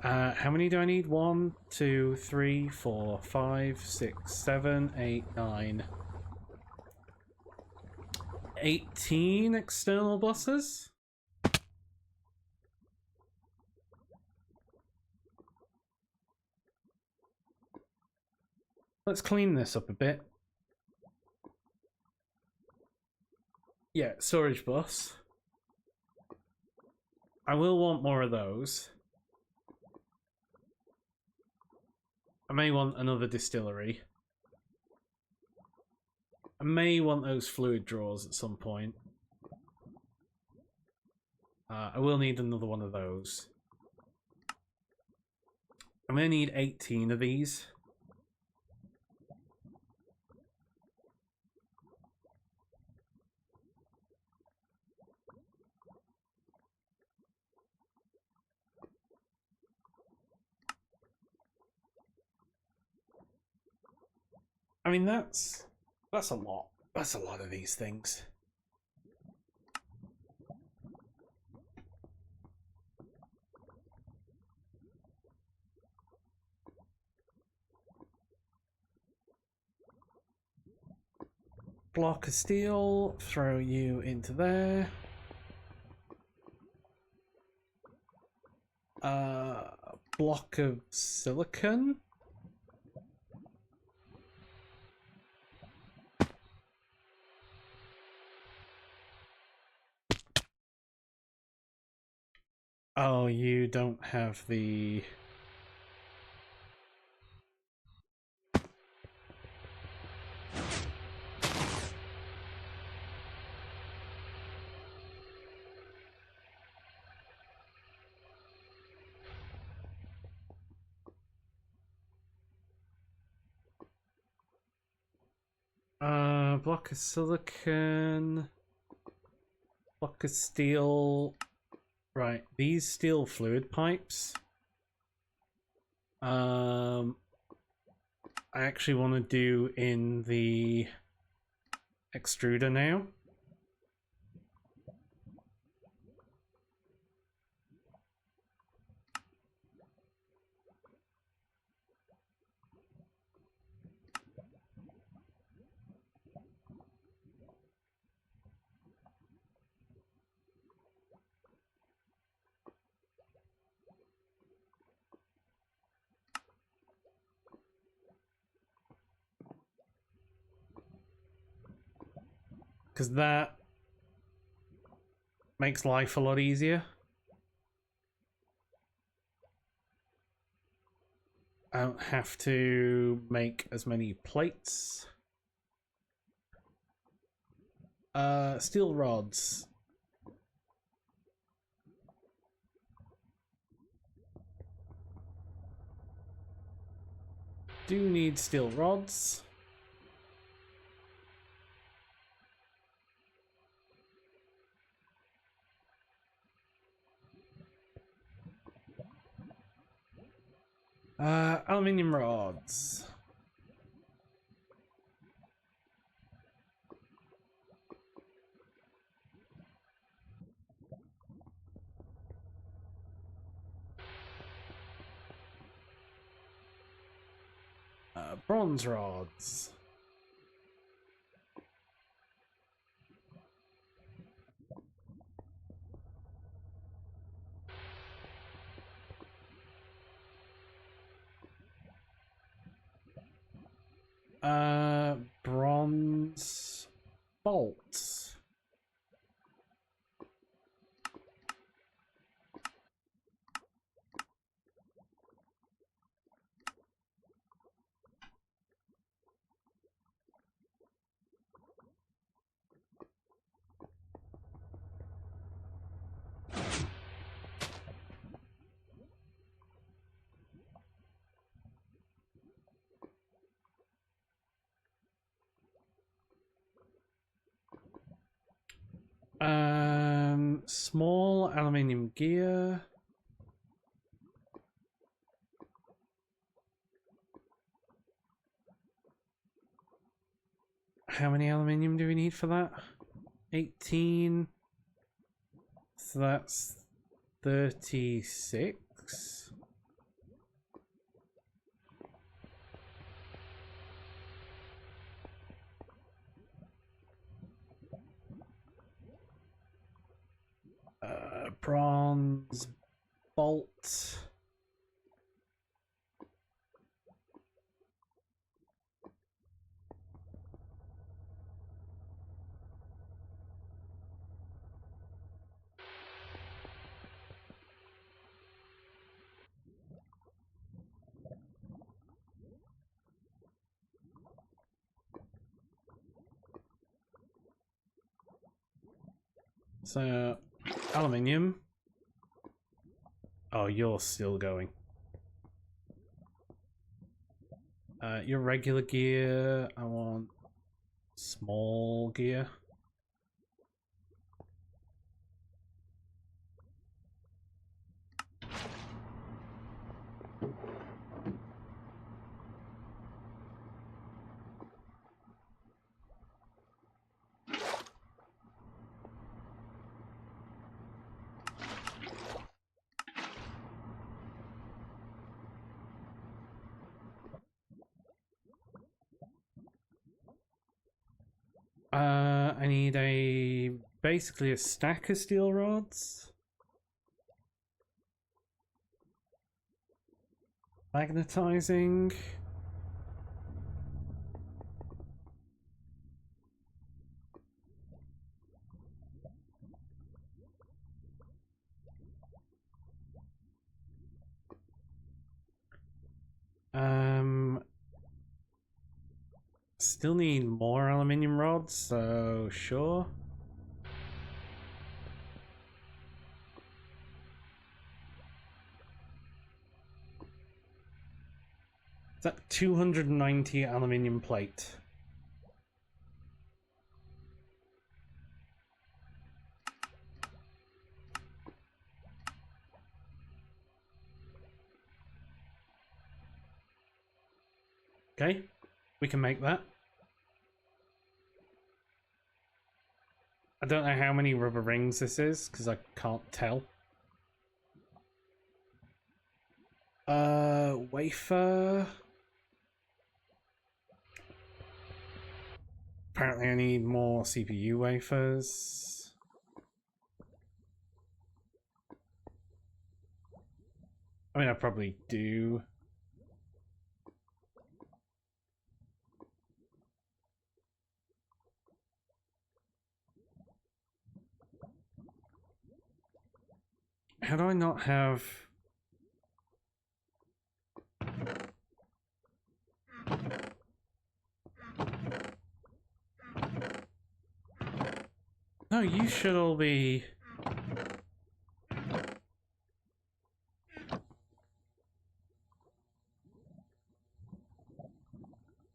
How many do I need? 1, 2, 3, 4, 5, 6, 7, 8, 9. 18 external buses? Let's clean this up a bit. Yeah, storage bus. I will want more of those. I may want another distillery. I may want those fluid drawers at some point. I will need another one of those. I'm going to need 18 of these. I mean, that's a lot. That's a lot of these things. Block of steel, throw you into there. Block of silicon. Oh, you don't have the... block of silicon, block of steel. Right, these steel fluid pipes. I actually want to do in the extruder now. Because that makes life a lot easier. I don't have to make as many plates. Steel rods. Do need steel rods. Aluminium rods. Bronze rods. Bronze bolts. Small aluminium gear. How many aluminium do we need for that? 18. So that's 36. Bronze bolt. So, aluminium. Oh, you're still going. Your regular gear. I want small gear. I need basically a stack of steel rods. Magnetizing. Still need more aluminium rods, so sure. Is that 290 aluminium plate? Okay, we can make that. I don't know how many rubber rings this is, because I can't tell. Wafer. Apparently I need more CPU wafers. I mean, I probably do. How do I not have... No, you should all be...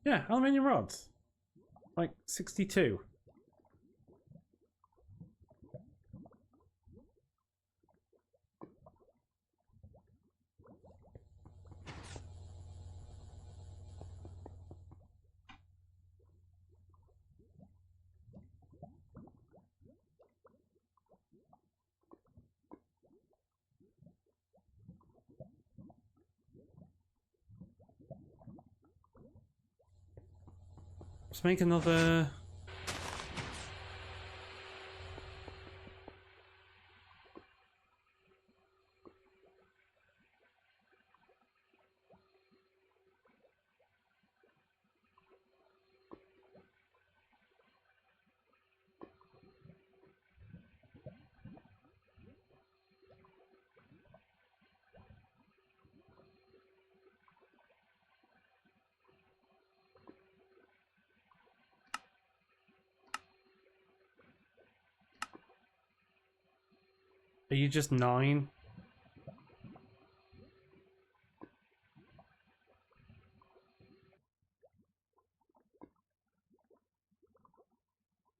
Yeah, aluminium rods. Like 62. Let's make another... Are you just 9?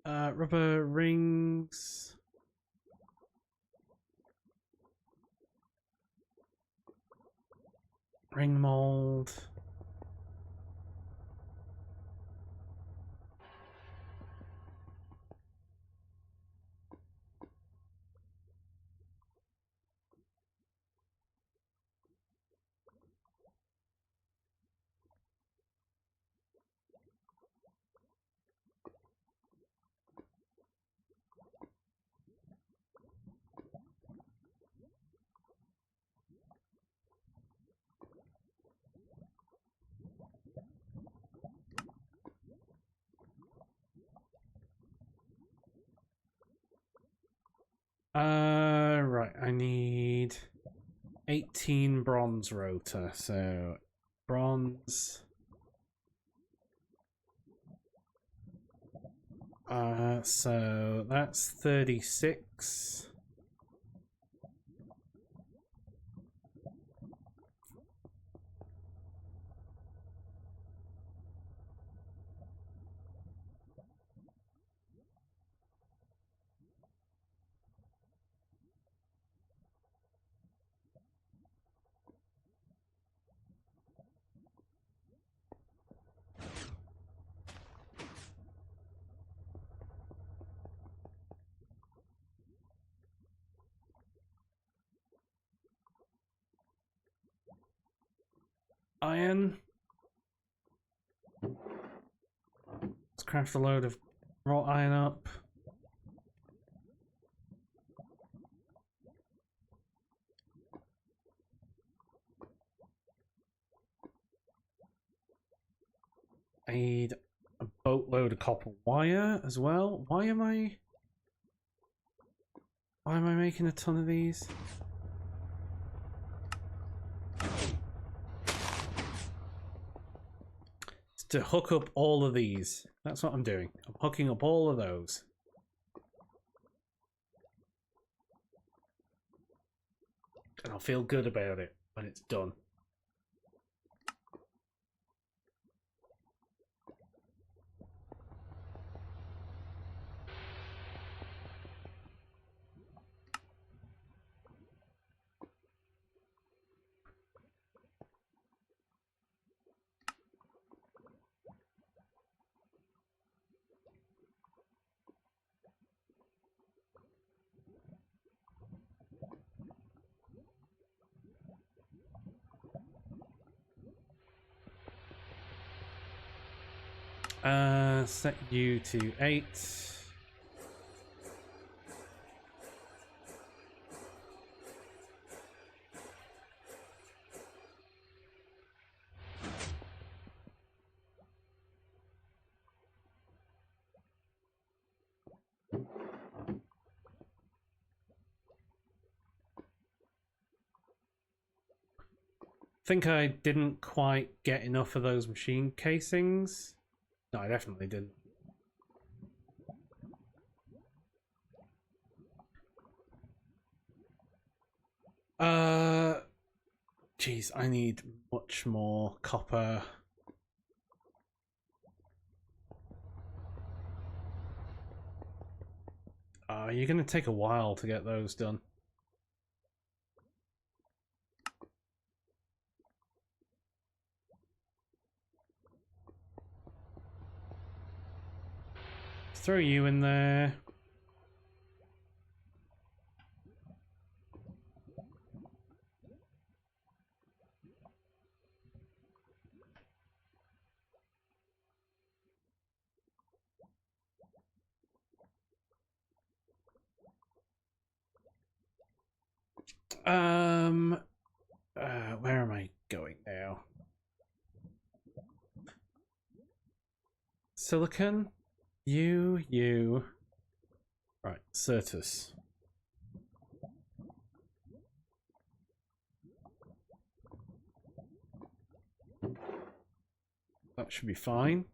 Rubber rings. Ring mold. Right, I need 18 bronze rotor, so bronze. So that's 36. Iron. Let's craft a load of raw iron up. I need a boatload of copper wire as well. Why am I making a ton of these? It's to hook up all of these. That's what I'm doing. I'm hooking up all of those. And I'll feel good about it when it's done. Set you to 8. Think I didn't quite get enough of those machine casings. No, I definitely didn't. Jeez, I need much more copper. You're gonna take a while to get those done. Throw you in there. Where am I going now? Silicon? You. Right, Certus. That should be fine.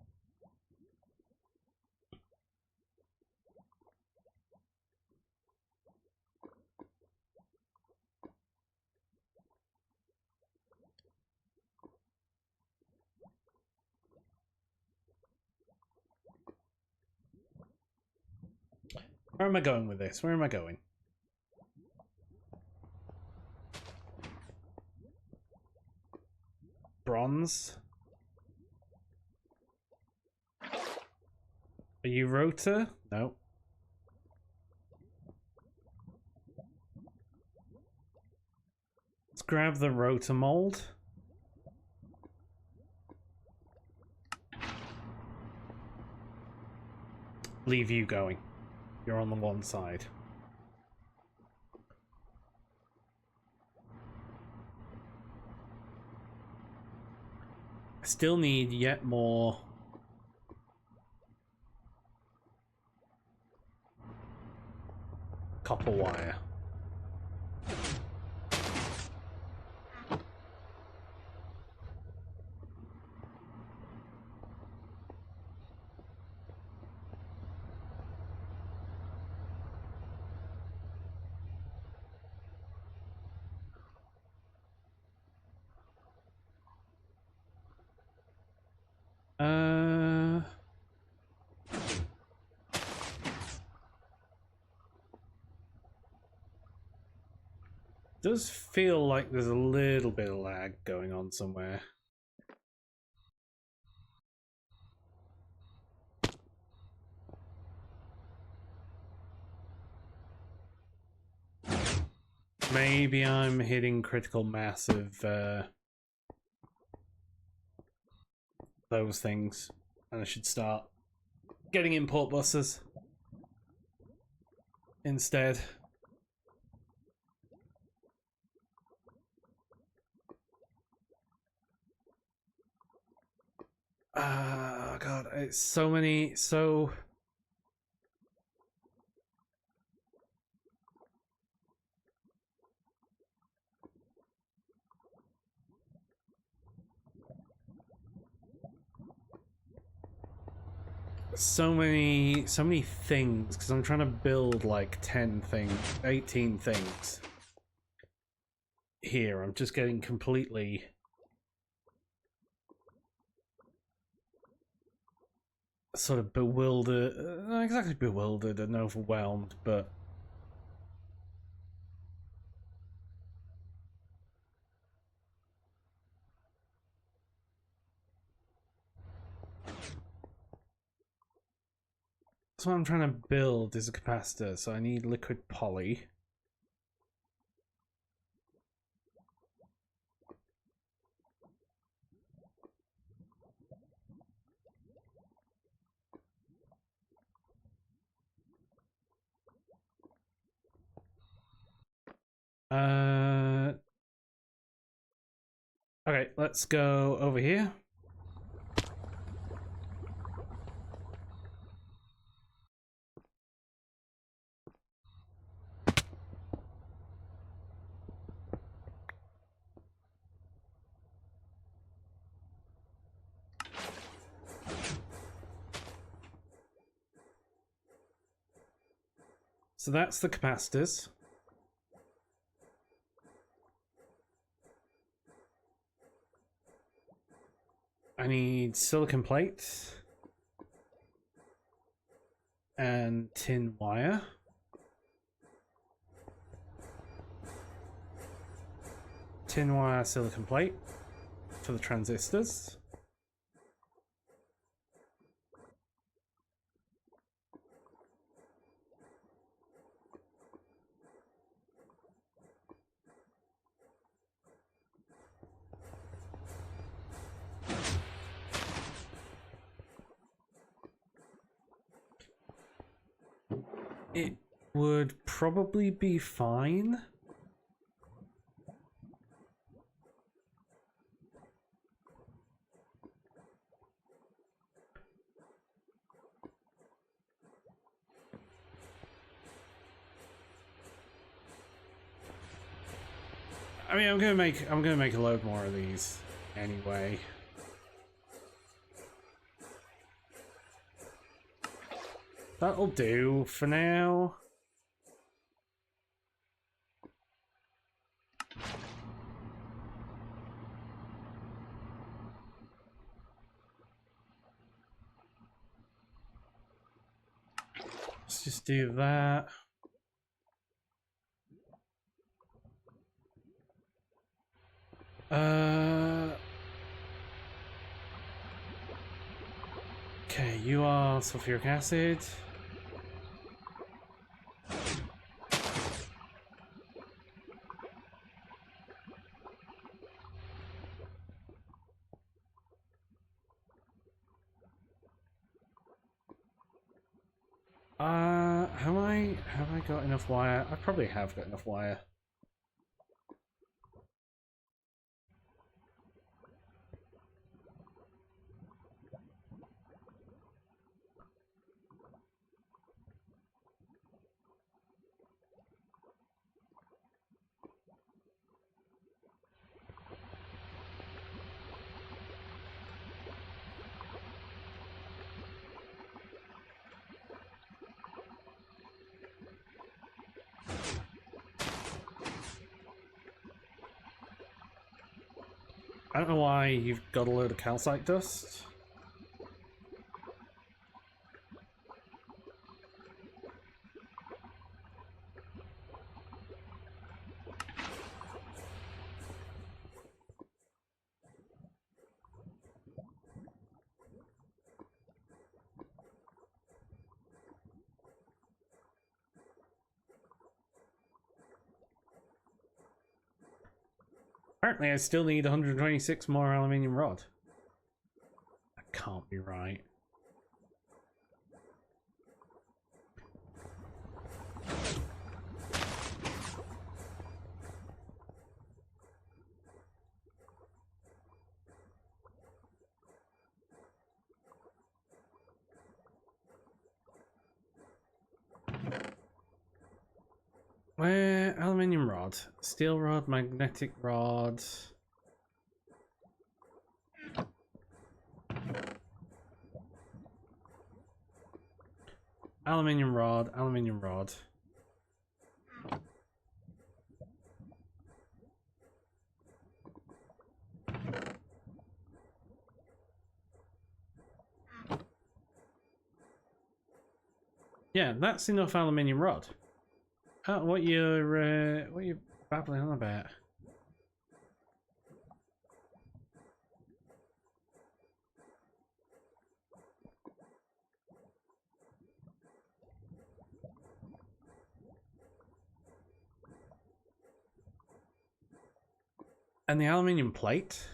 Where am I going with this? Where am I going? Bronze. Are you rotor? No. Let's grab the rotor mold. Leave you going. You're on the one side. I still need yet more copper wire. Does feel like there's a little bit of lag going on somewhere. Maybe I'm hitting critical mass of those things, and I should start getting import buses instead. Oh god, it's so many, so many things, because I'm trying to build like 10 things, 18 things here. I'm just getting completely sort of bewildered, not exactly bewildered and overwhelmed, but so what I'm trying to build is a capacitor, so I need liquid poly. Okay, let's go over here. So that's the capacitors. I need silicon plate and tin wire. Tin wire, silicon plate for the transistors. It would probably be fine. I mean, I'm gonna make a load more of these anyway. That'll do for now. Let's just do that. Okay, you are sulfuric acid. Have I got enough wire? I probably have got enough wire. I don't know why you've got a load of calcite dust. Apparently I still need 126 more aluminium rod. That can't be right. Where? Aluminium rod. Steel rod, magnetic rod. Aluminium rod, aluminium rod. Yeah, that's enough aluminium rod. Oh, what you're babbling on about? And the aluminium plate?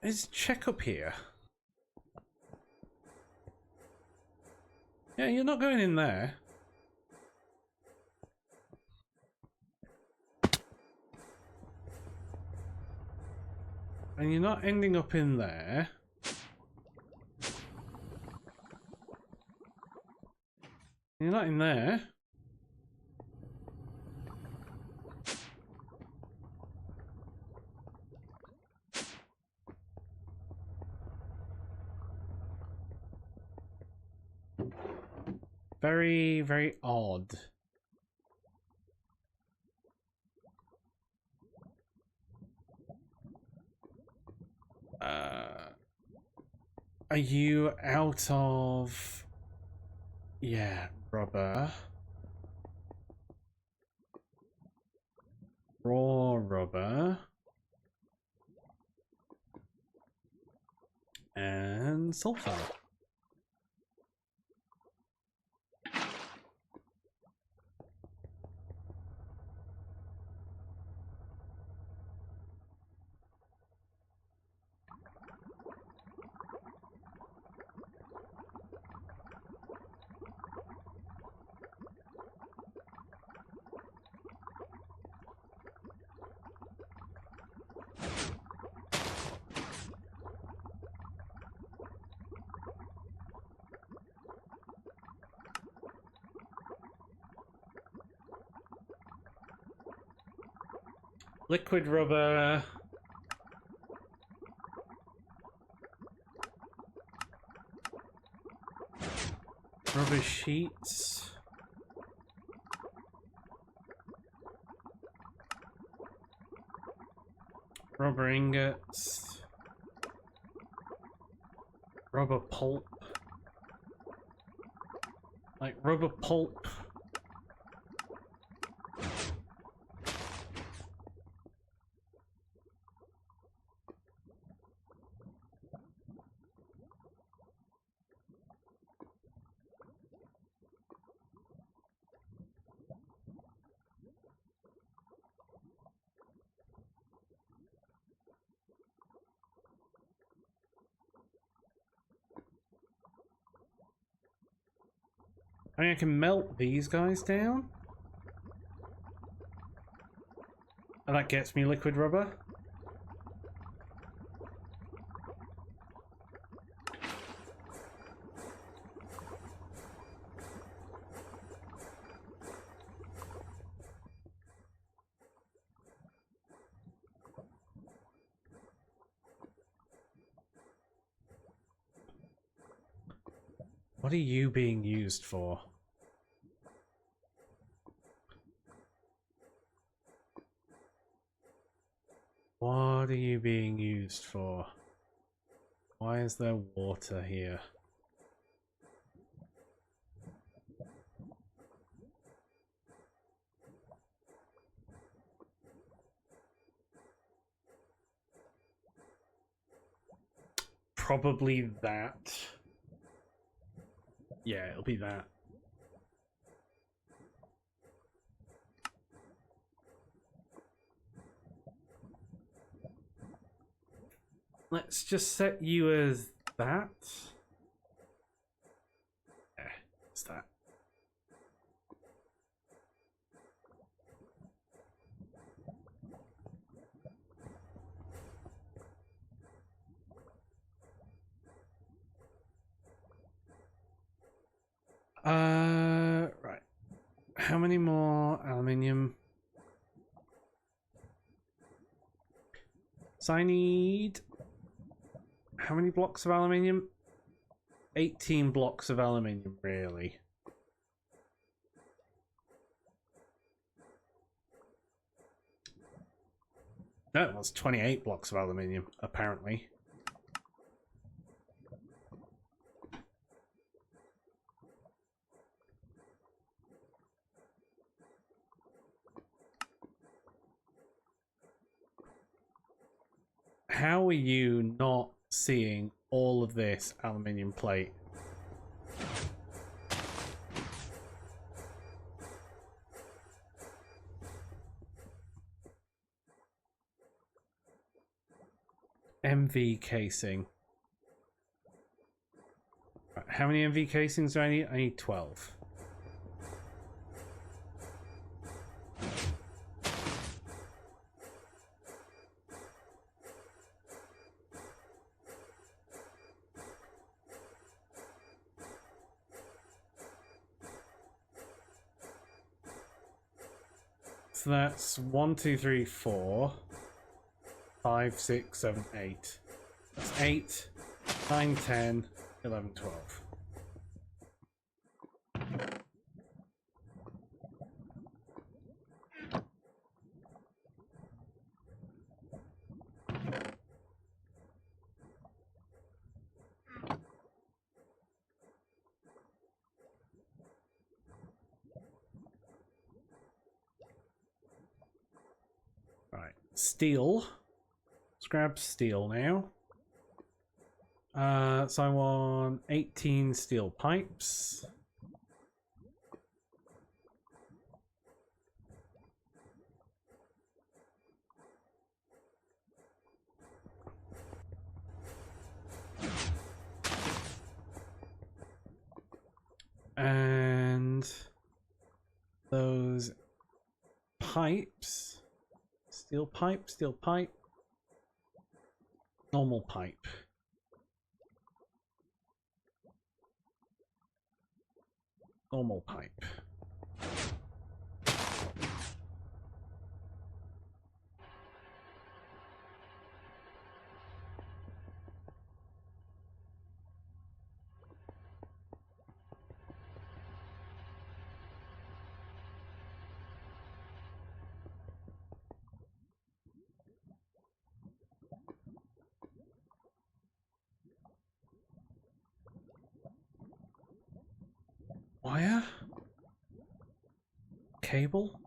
Is check up here? Yeah, you're not going in there. And you're not ending up in there. You're not in there. Very, very odd. Are you out of... Yeah, rubber. Raw rubber. And sulfur. Liquid rubber. Rubber sheets. Rubber ingots. Rubber pulp. Like rubber pulp. I mean, I can melt these guys down. And that gets me liquid rubber. What are you being used for? What are you being used for? Why is there water here? Probably that. Yeah, it'll be that. Let's just set you as that. Yeah, it's that. Right. How many more aluminium? So I need... How many blocks of aluminium? 18 blocks of aluminium, really. No, it was 28 blocks of aluminium, apparently. How are you not seeing all of this aluminium plate? MV casing. How many MV casings do I need? I need 12. So that's 1, 2, 3, 4, 5, 6, 7, 8. That's 8, 9, 10, 11, 12. Right, steel. Let's grab steel now. So I want 18 steel pipes. And those pipes. Steel pipe, steel pipe. Normal pipe. Normal pipe. Wire? Cable?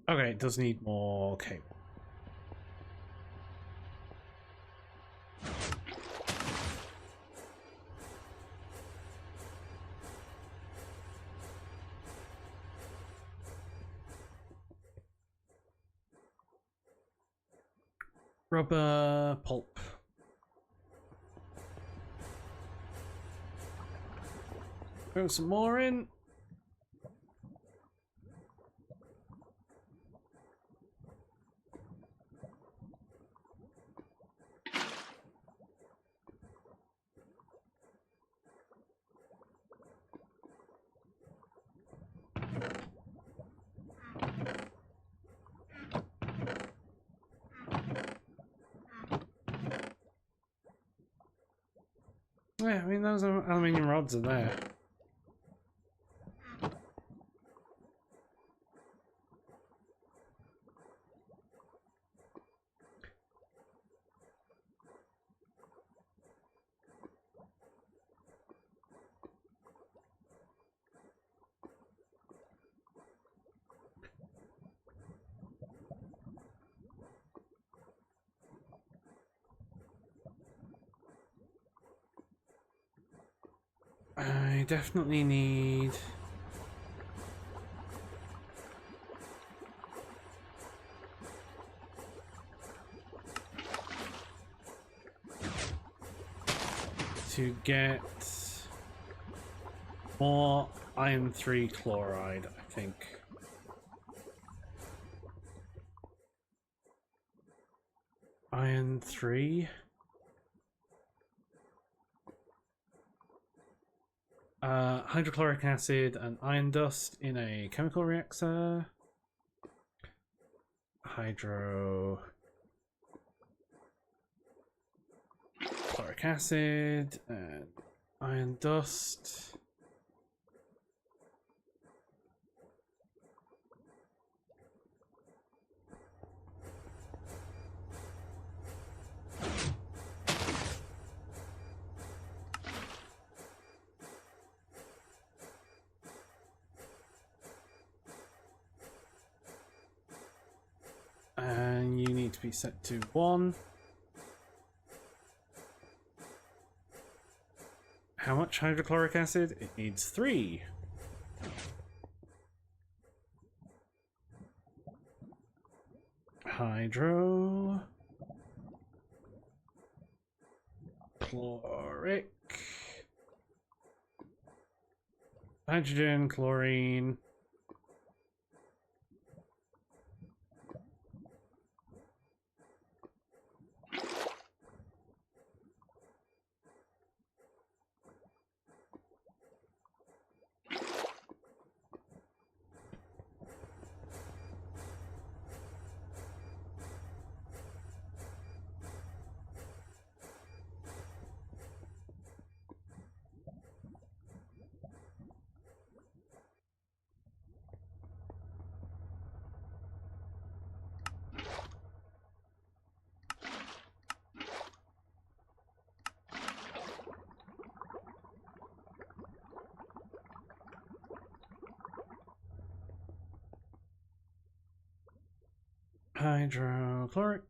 Okay, it does need more cable. Rubber pulp. Throw some more in. Yeah, I mean, those aluminium rods are there. I definitely need... to get more iron 3 chloride, I think. Iron 3. Hydrochloric acid and iron dust in a chemical reactor. Hydrochloric acid and iron dust. And you need to be set to 1. How much hydrochloric acid? It needs 3. Hydrochloric hydrogen, chlorine. Hydrochloric.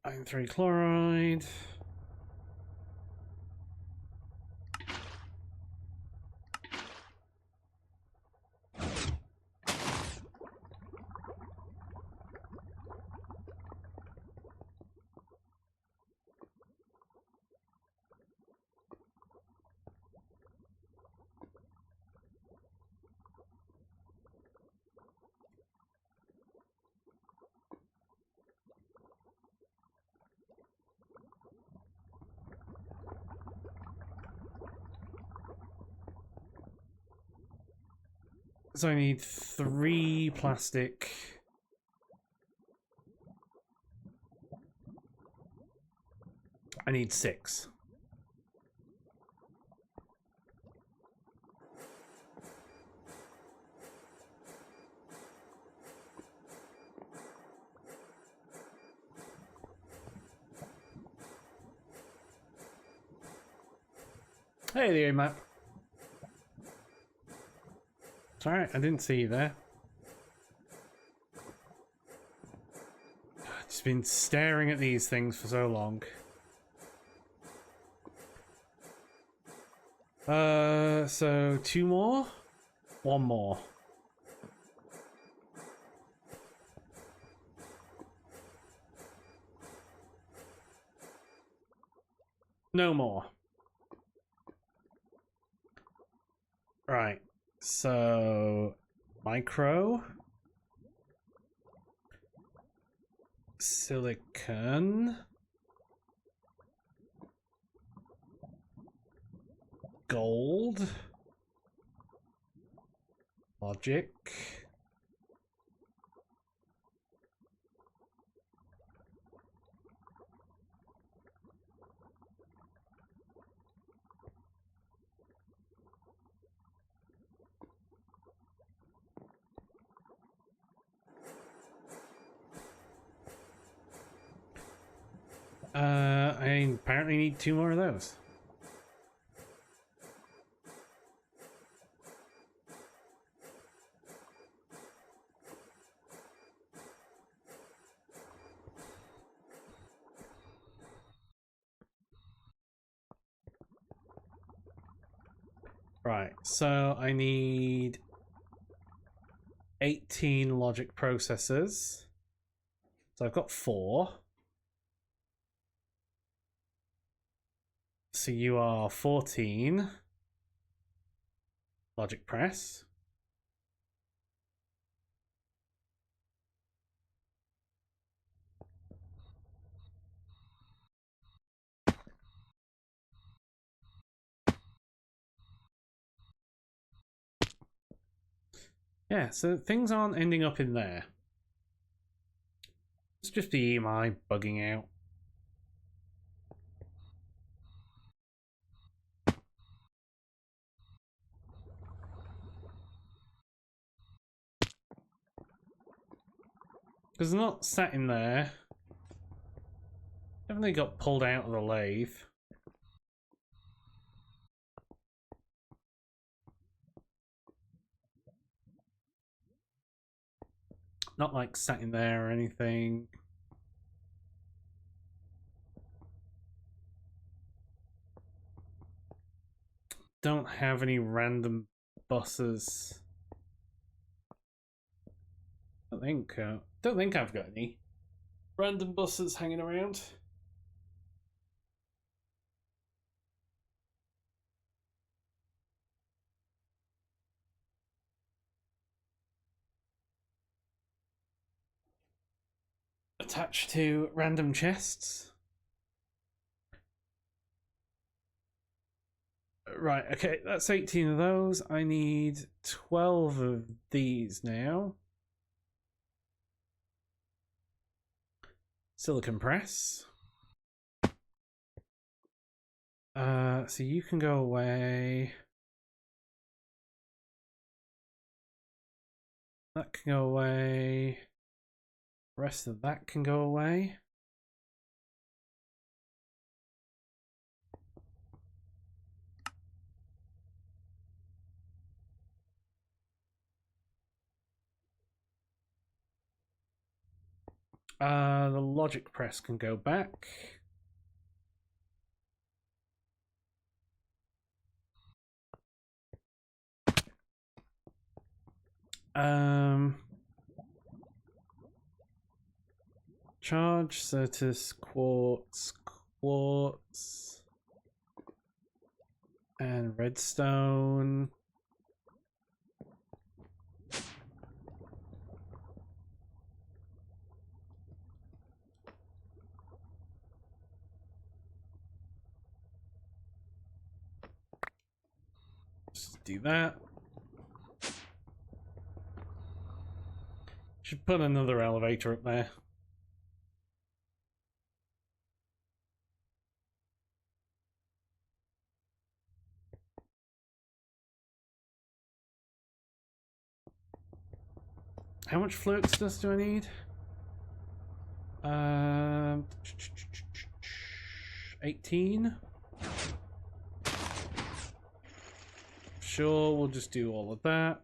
Iron 3 chloride. So I need 3 plastic. I need 6. Hey there, map. It's alright, I didn't see you there. I've just been staring at these things for so long. So 2 more? 1 more. No more. Right. So micro silicon gold logic I apparently need 2 more of those. Right, so I need 18 logic processors. So I've got 4. So you are 14 logic press. Yeah, so things aren't ending up in there. It's just the EMI bugging out. Because they're not sat in there. Haven't they got pulled out of the lathe? Not like sat in there or anything. Don't have any random buses. Don't think I've got any random buses hanging around. Attached to random chests. Right, okay, that's 18 of those. I need 12 of these now. Silicon press. So you can go away. That can go away. The rest of that can go away. The logic press can go back. Charge, Certus, quartz, and redstone. Just do that. Should put another elevator up there. How much flux dust do I need? 18. Sure, we'll just do all of that.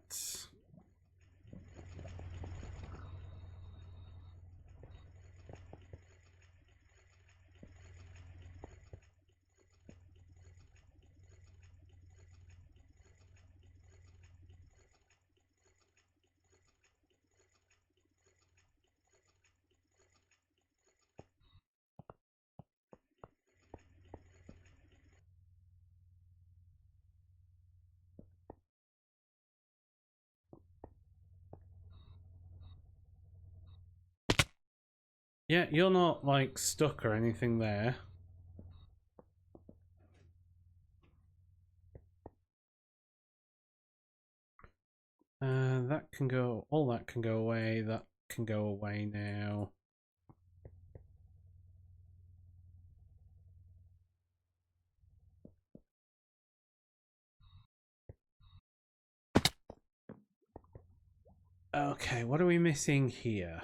Yeah, you're not like stuck or anything there. That can go, all that can go away, that can go away now. Okay, what are we missing here?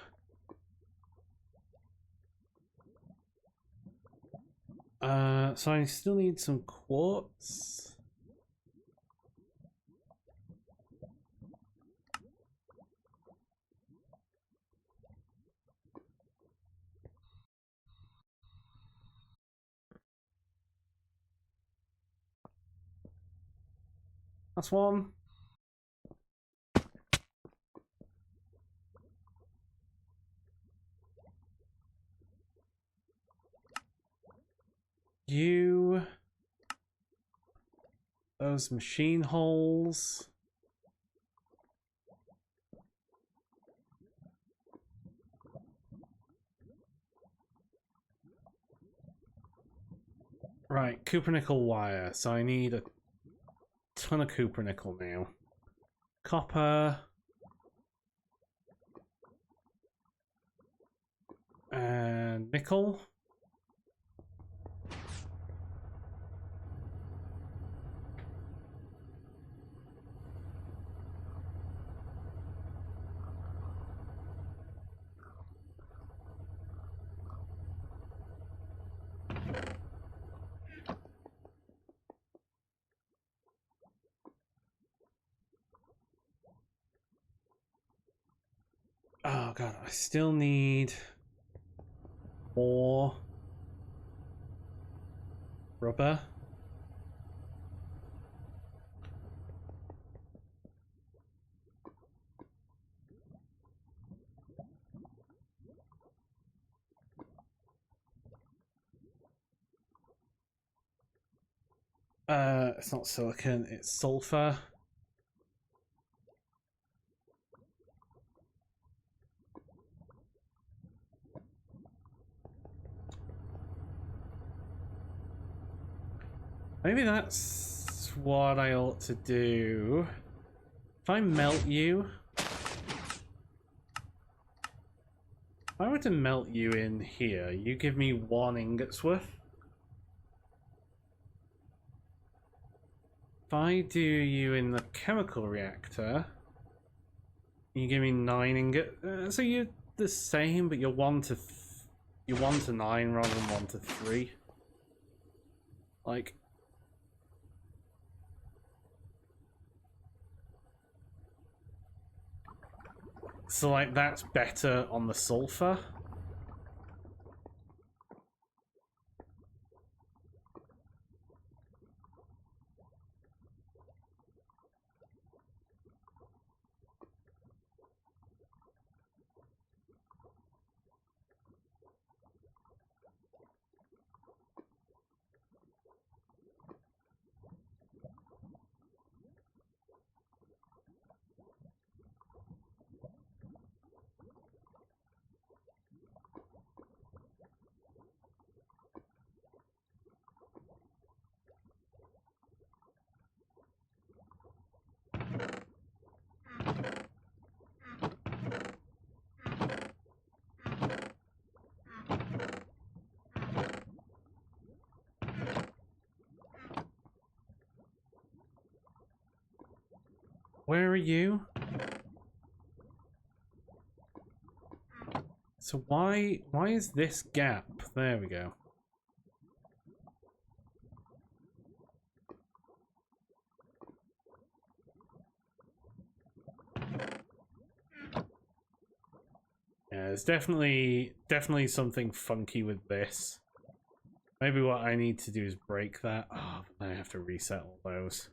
So I still need some quartz. That's one. You... Those machine holes. Right, cupronickel wire. So I need a ton of cupronickel now. Copper. And nickel. Oh god, I still need more rubber. It's not silicon, it's sulfur. Maybe that's what I ought to do. If I melt you... If I were to melt you in here, you give me 1 ingot's worth. If I do you in the chemical reactor, you give me 9 ingot. So you're the same, but you're 1 to 9 rather than 1 to 3. Like, so like that's better on the sulfur. Where are you? So why is this gap? There we go. Yeah, there's definitely something funky with this. Maybe what I need to do is break that. Oh, but then I have to reset all those.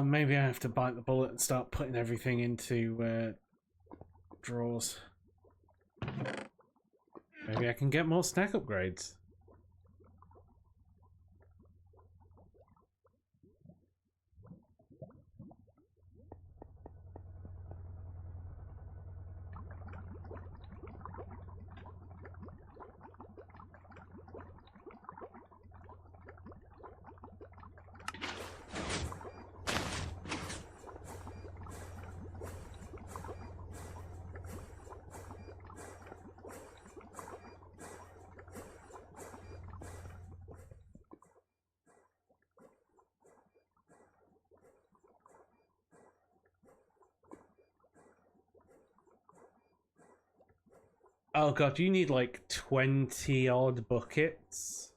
Maybe I have to bite the bullet and start putting everything into drawers. Maybe I can get more stack upgrades. Oh god, you need like 20 odd buckets.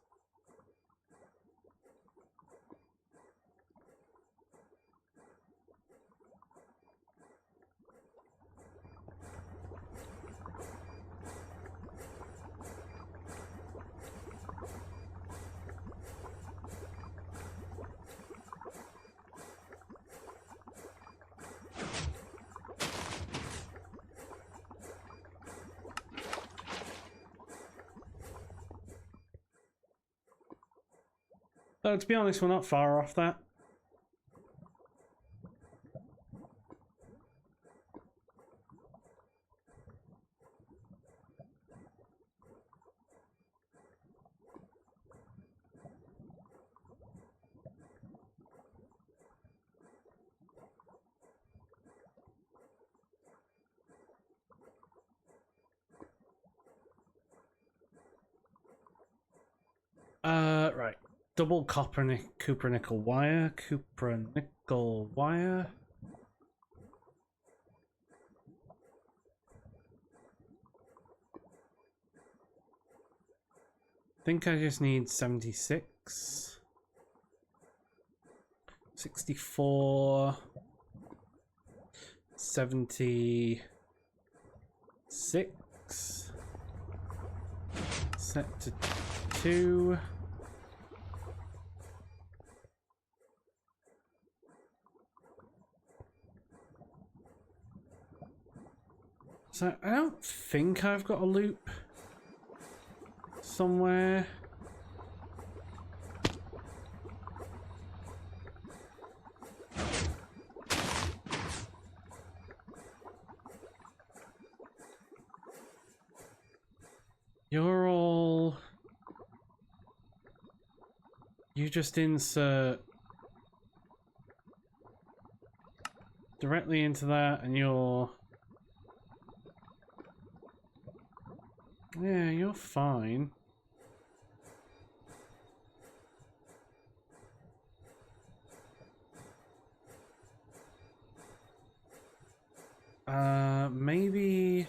Though, to be honest, we're not far off that. Right. Double copper nickel wire. I think I just need 76. 64. 76. Set to 2. So I don't think I've got a loop somewhere. You're all... You just insert directly into that and you're... Yeah, you're fine. Maybe...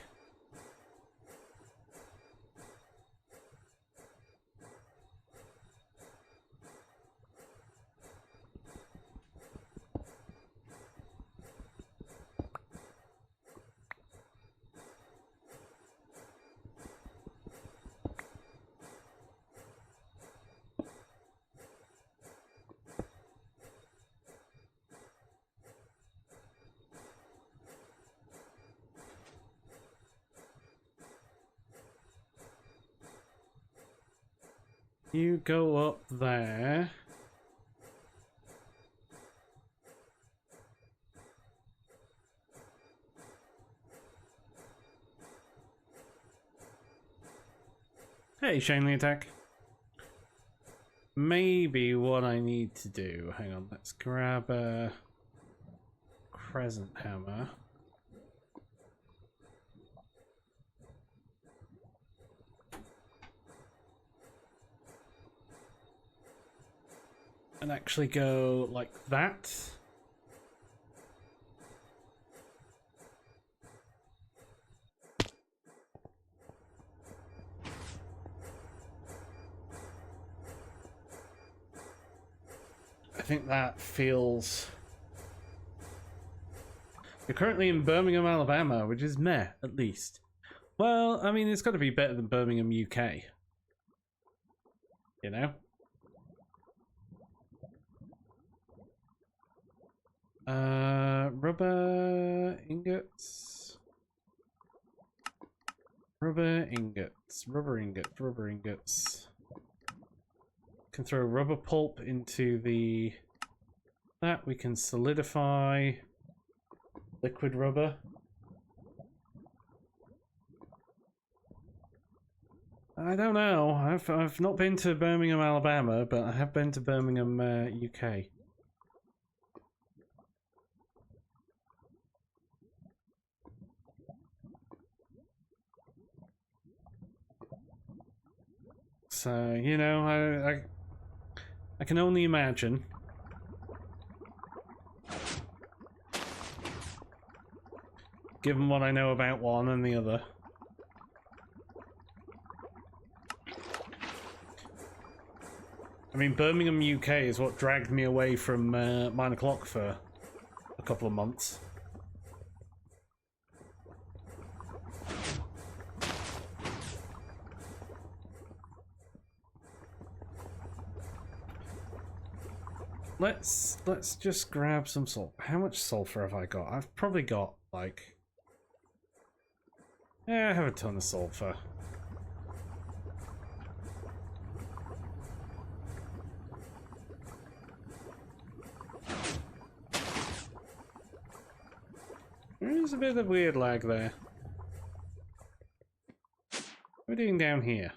You go up there. Hey, Shanley attack. Maybe what I need to do... Hang on, let's grab a crescent hammer. And actually go like that. I think that feels... You're currently in Birmingham, Alabama, which is meh, at least. Well, I mean, it's got to be better than Birmingham, UK. You know? Rubber ingots. Rubber ingots. Rubber ingots. Rubber ingots. Can throw rubber pulp into the... That we can solidify liquid rubber. I don't know. I've not been to Birmingham, Alabama, but I have been to Birmingham, UK. So, you know, I can only imagine. Given what I know about one and the other. I mean, Birmingham, UK is what dragged me away from Mine O'Clock for a couple of months. Let's just grab some salt. How much sulfur have I got? I've probably got like, yeah, I have a ton of sulfur. There's a bit of weird lag there. What are we doing down here?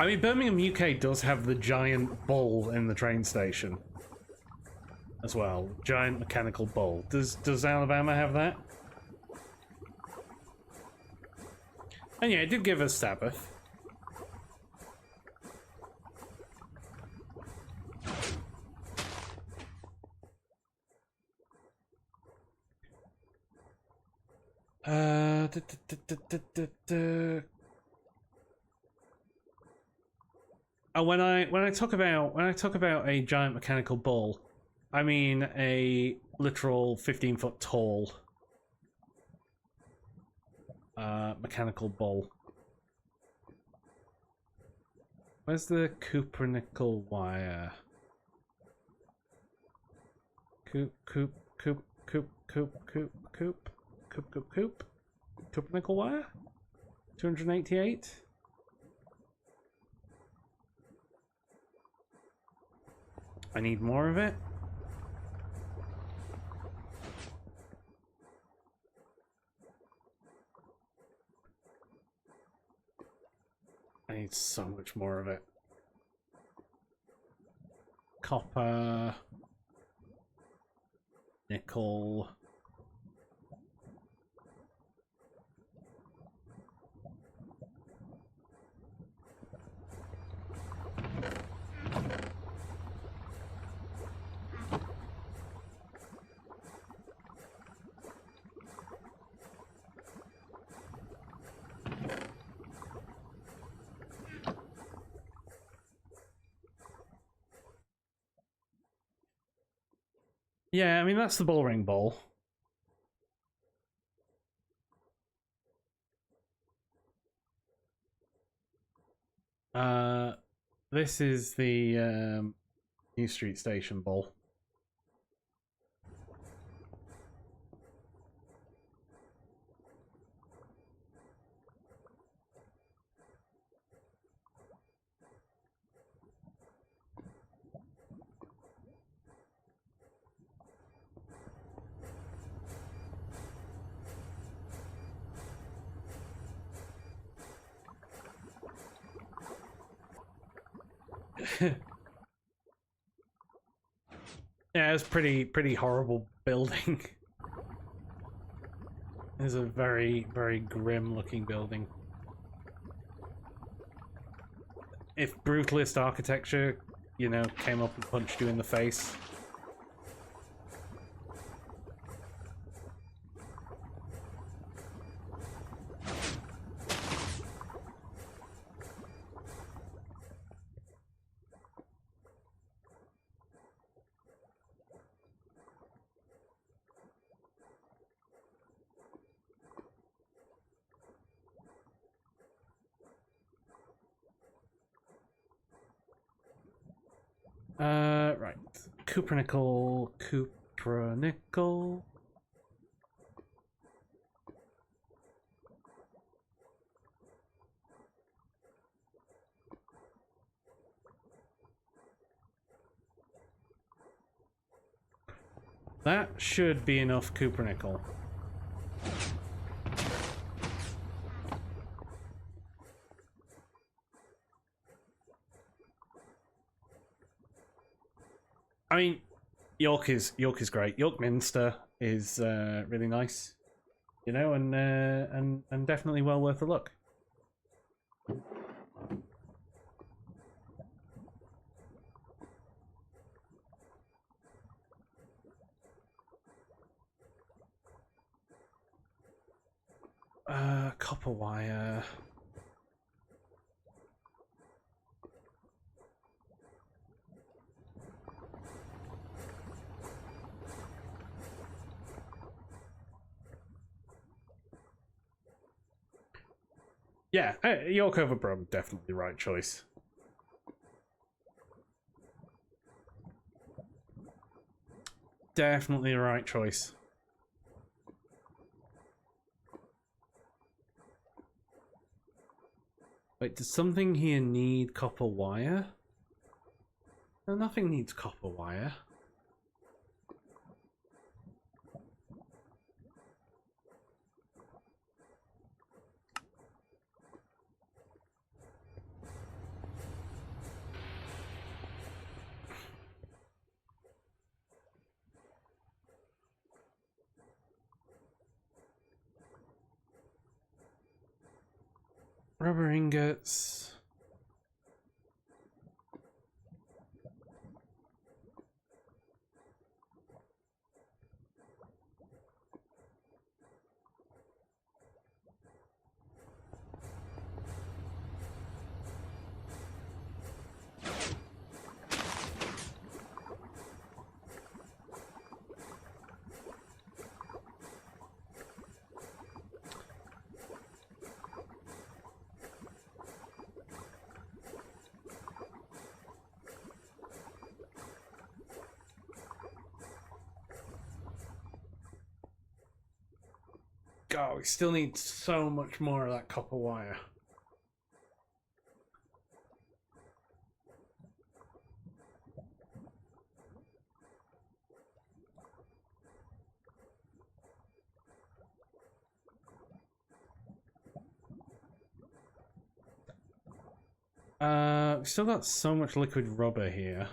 I mean, Birmingham, UK does have the giant bull in the train station as well. Giant mechanical bull. Does Alabama have that? And yeah, it did give us Sabbath. Oh, when I talk about a giant mechanical bull, I mean a literal 15-foot tall mechanical bull. Where's the Copernical wire? Copernical wire? 288? I need more of it. I need so much more of it. Copper. Nickel. Yeah, I mean, that's the bullring bowl. This is the New Street Station bowl. Yeah, it's pretty horrible building. It's a very grim looking building. If brutalist architecture, you know, came up and punched you in the face. Right. Copernical. That should be enough Copernical. I mean, York is great. York Minster is really nice, you know, and definitely well worth a look. copper wire. Yeah, York over Brum, definitely the right choice. Definitely the right choice. Wait, does something here need copper wire? No, nothing needs copper wire. Rubber ingots. God, we still need so much more of that copper wire. We still got so much liquid rubber here.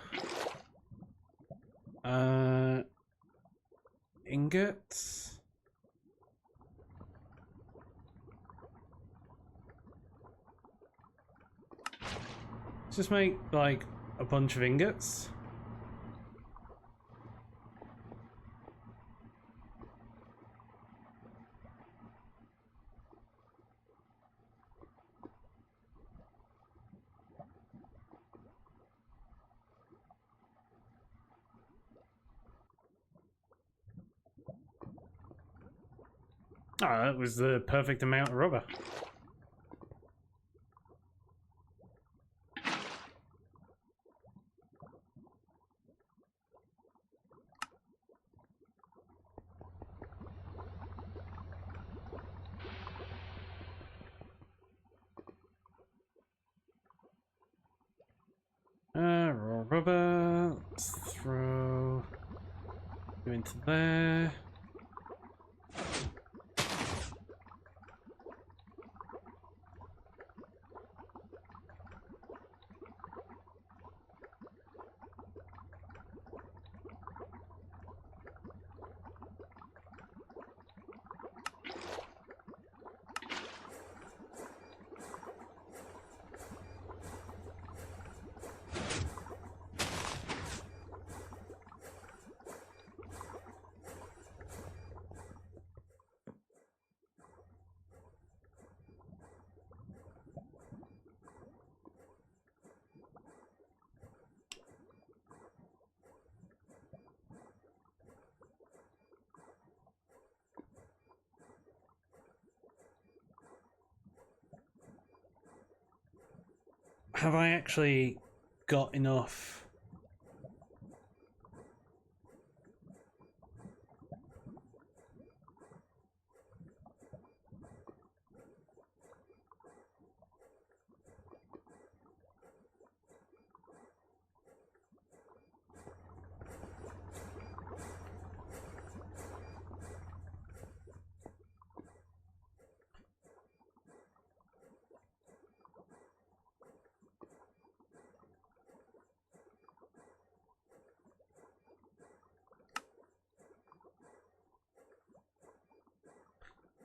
Ingots? Let's just make, like, a bunch of ingots. Oh, that was the perfect amount of rubber. Raw rubber. Let's throw you into there. Have I actually got enough?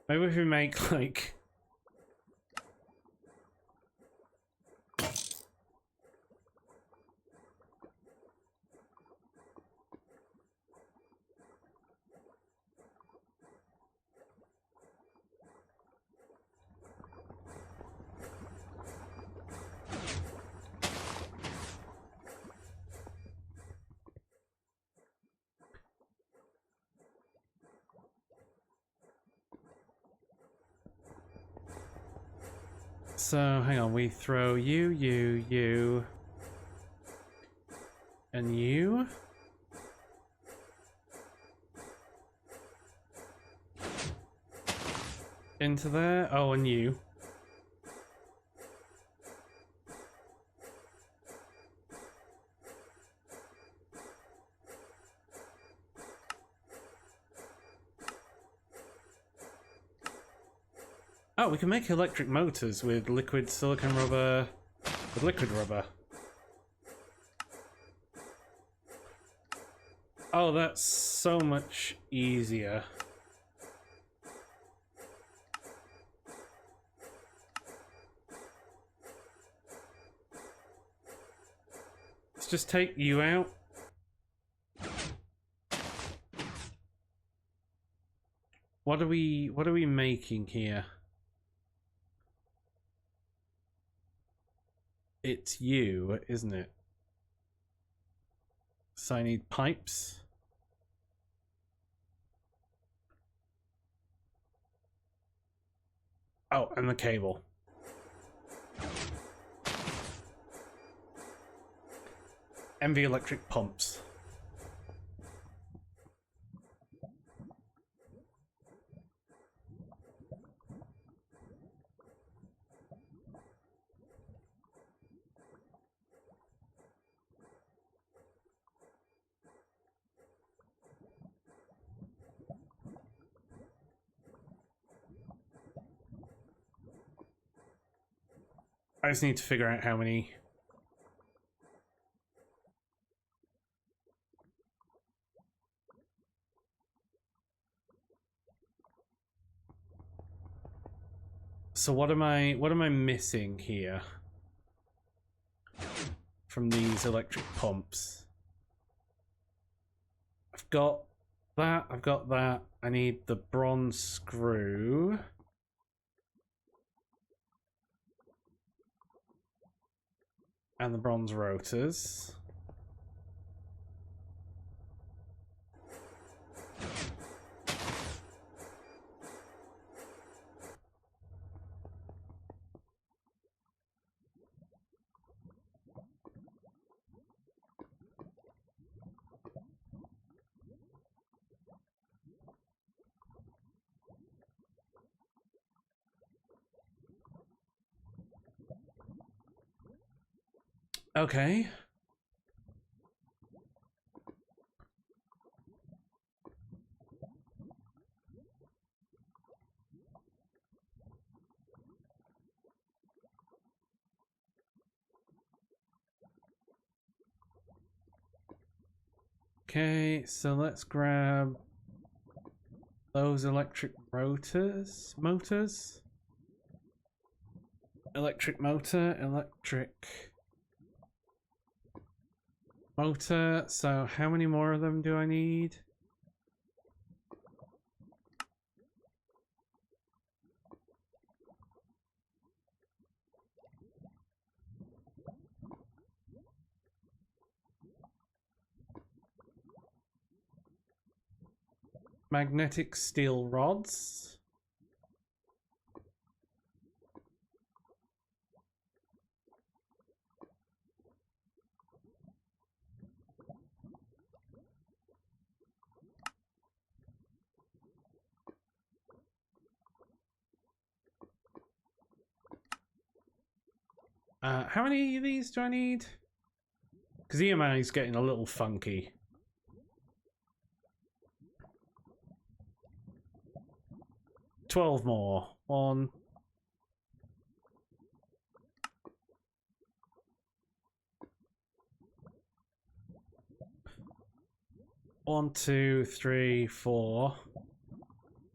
Maybe if we make like So, hang on, we throw you, and you. Into there. Oh, and you. Oh, we can make electric motors with liquid silicon rubber, with liquid rubber. Oh, that's so much easier. Let's just take you out. What are we making here? It's you, isn't it? So I need pipes. Oh, and the cable. MV electric pumps. I just need to figure out how many. So what am I missing here from these electric pumps? I've got that. I need the bronze screw. And the bronze rotors. Okay. Okay, so let's grab those electric motors. Electric motor, electric motor. So how many more of them do I need? Magnetic steel rods. How many of these do I need? Because EMI is getting a little funky. $12 more. 1, 1, 2, 3, 4,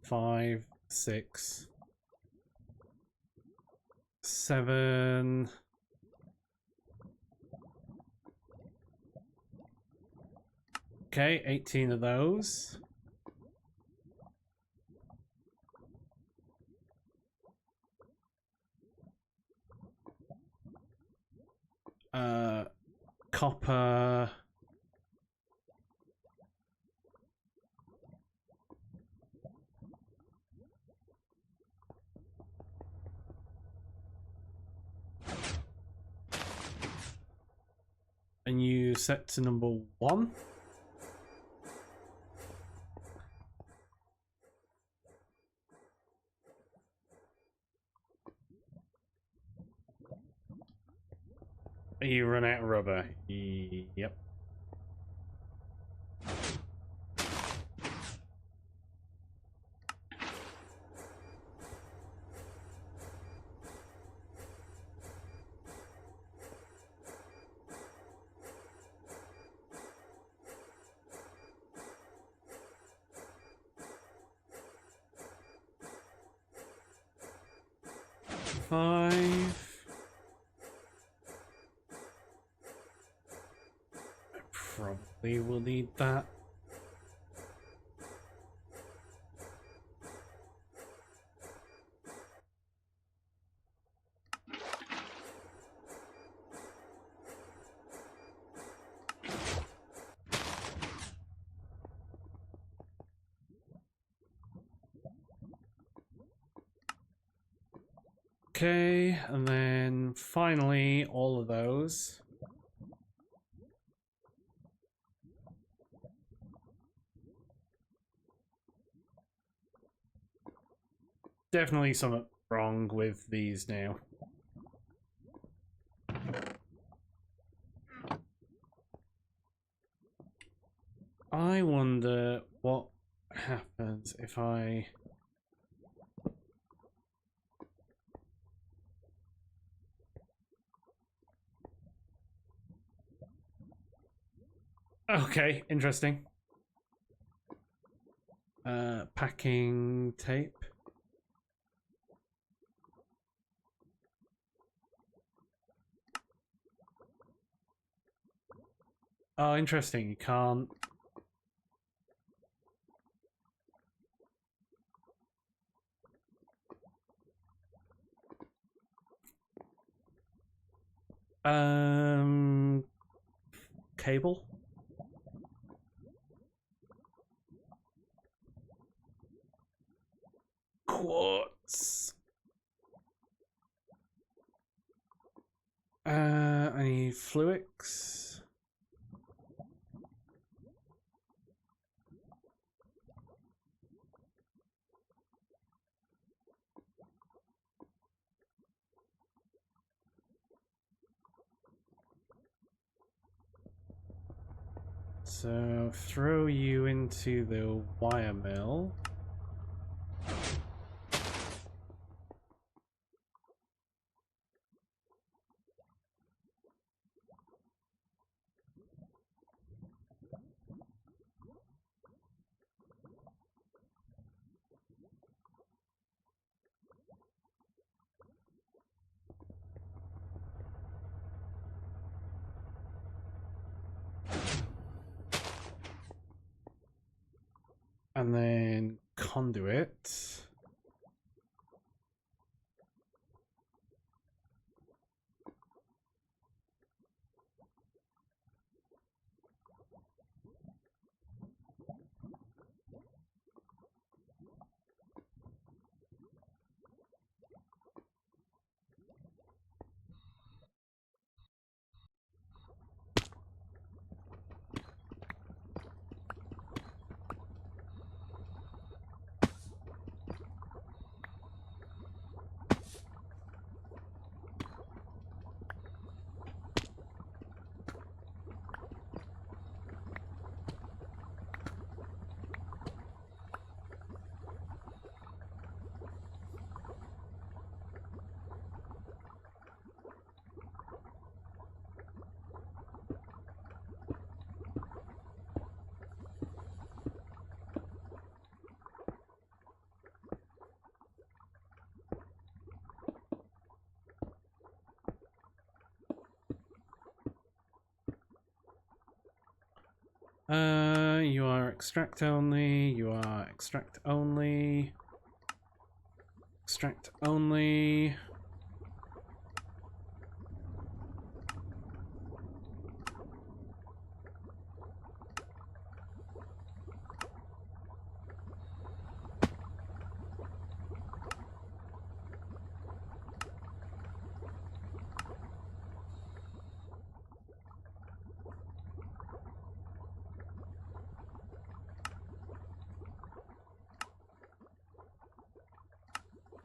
5, 6, 7. Okay, 18 of those. Copper. And you set to number 1. You run out of rubber. Yep. Probably will need that. Okay, and then finally all of those. Definitely something wrong with these now. I wonder what happens if I... Okay, interesting. Packing tape. Oh, interesting. You can't... Cable? Quartz. I need Fluix. So throw you into the wire mill. And then conduit. You are extract only, you are extract only, extract only.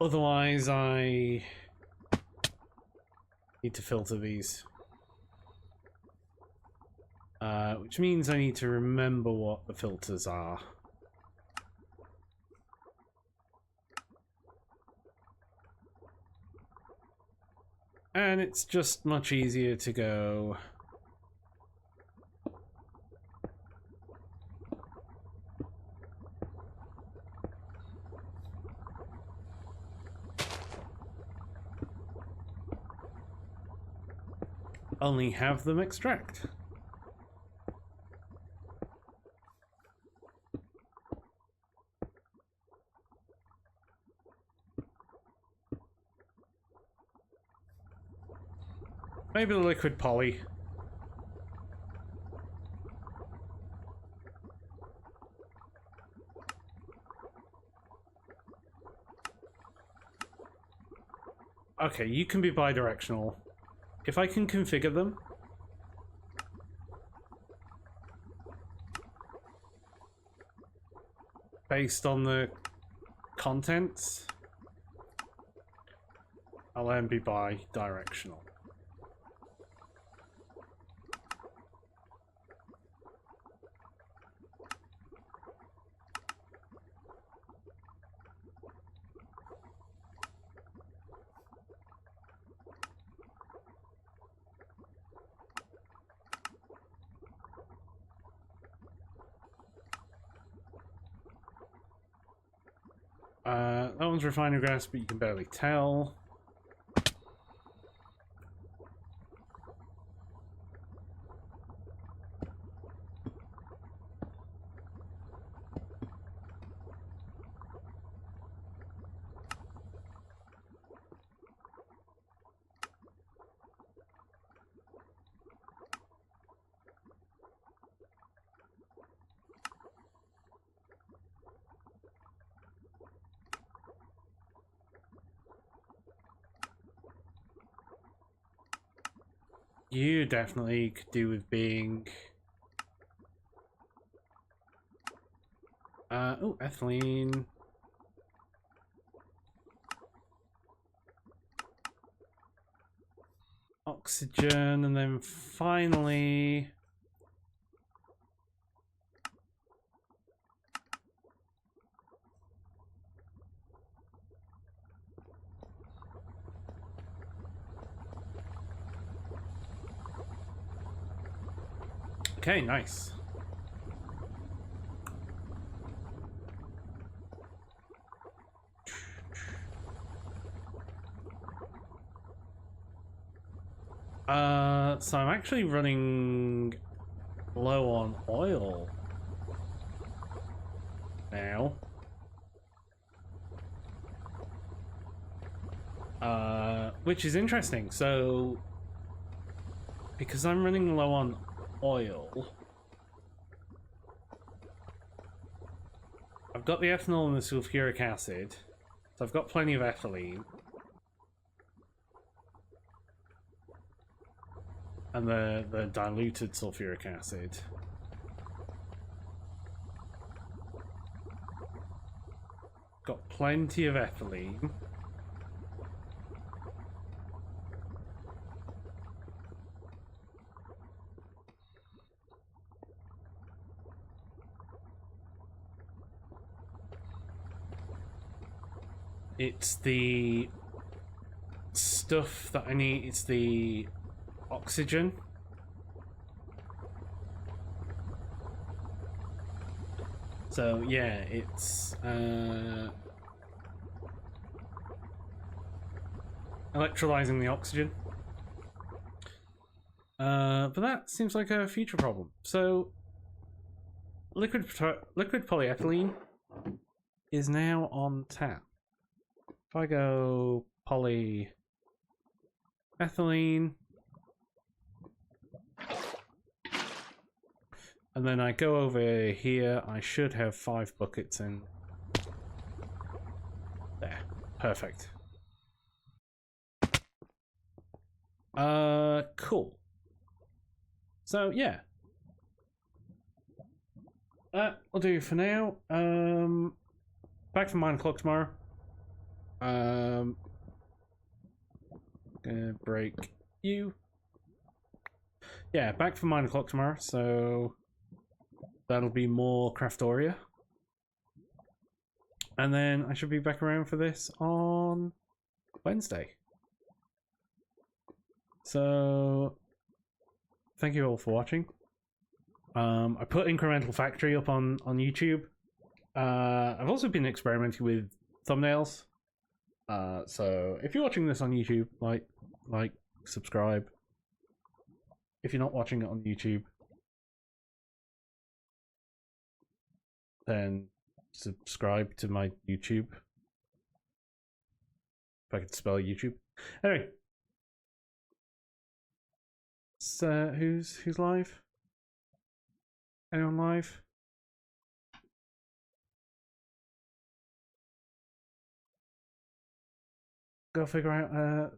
Otherwise, I need to filter these. Which means I need to remember what the filters are. And it's just much easier to go... only have them extract. Maybe the liquid poly. Okay, you can be bidirectional. If I can configure them, based on the contents, I'll then be bi-directional. That one's refinery grass, but you can barely tell. You definitely could do with being... oh, ethylene. Oxygen, and then finally... Okay, nice. So I'm actually running low on oil now. Which is interesting. So, because I'm running low on oil, I've got the ethanol and the sulfuric acid, so I've got plenty of ethylene. And the diluted sulfuric acid. Got plenty of ethylene. It's the stuff that I need. It's the oxygen. So yeah, it's electrolyzing the oxygen. But that seems like a future problem. So liquid polyethylene is now on tap. If I go polyethylene, and then I go over here, I should have 5 buckets in. There. Perfect. Cool. So, yeah. That will do for now. Back for 9 o'clock tomorrow. Gonna break you. Yeah, back for 9 o'clock tomorrow, so that'll be more Craftoria. And then I should be back around for this on Wednesday. So thank you all for watching. I put Incremental Factory up on YouTube. I've also been experimenting with thumbnails. So if you're watching this on YouTube, like, subscribe. If you're not watching it on YouTube, then subscribe to my YouTube. If I could spell YouTube. Anyway, so who's live? Anyone live? Go figure out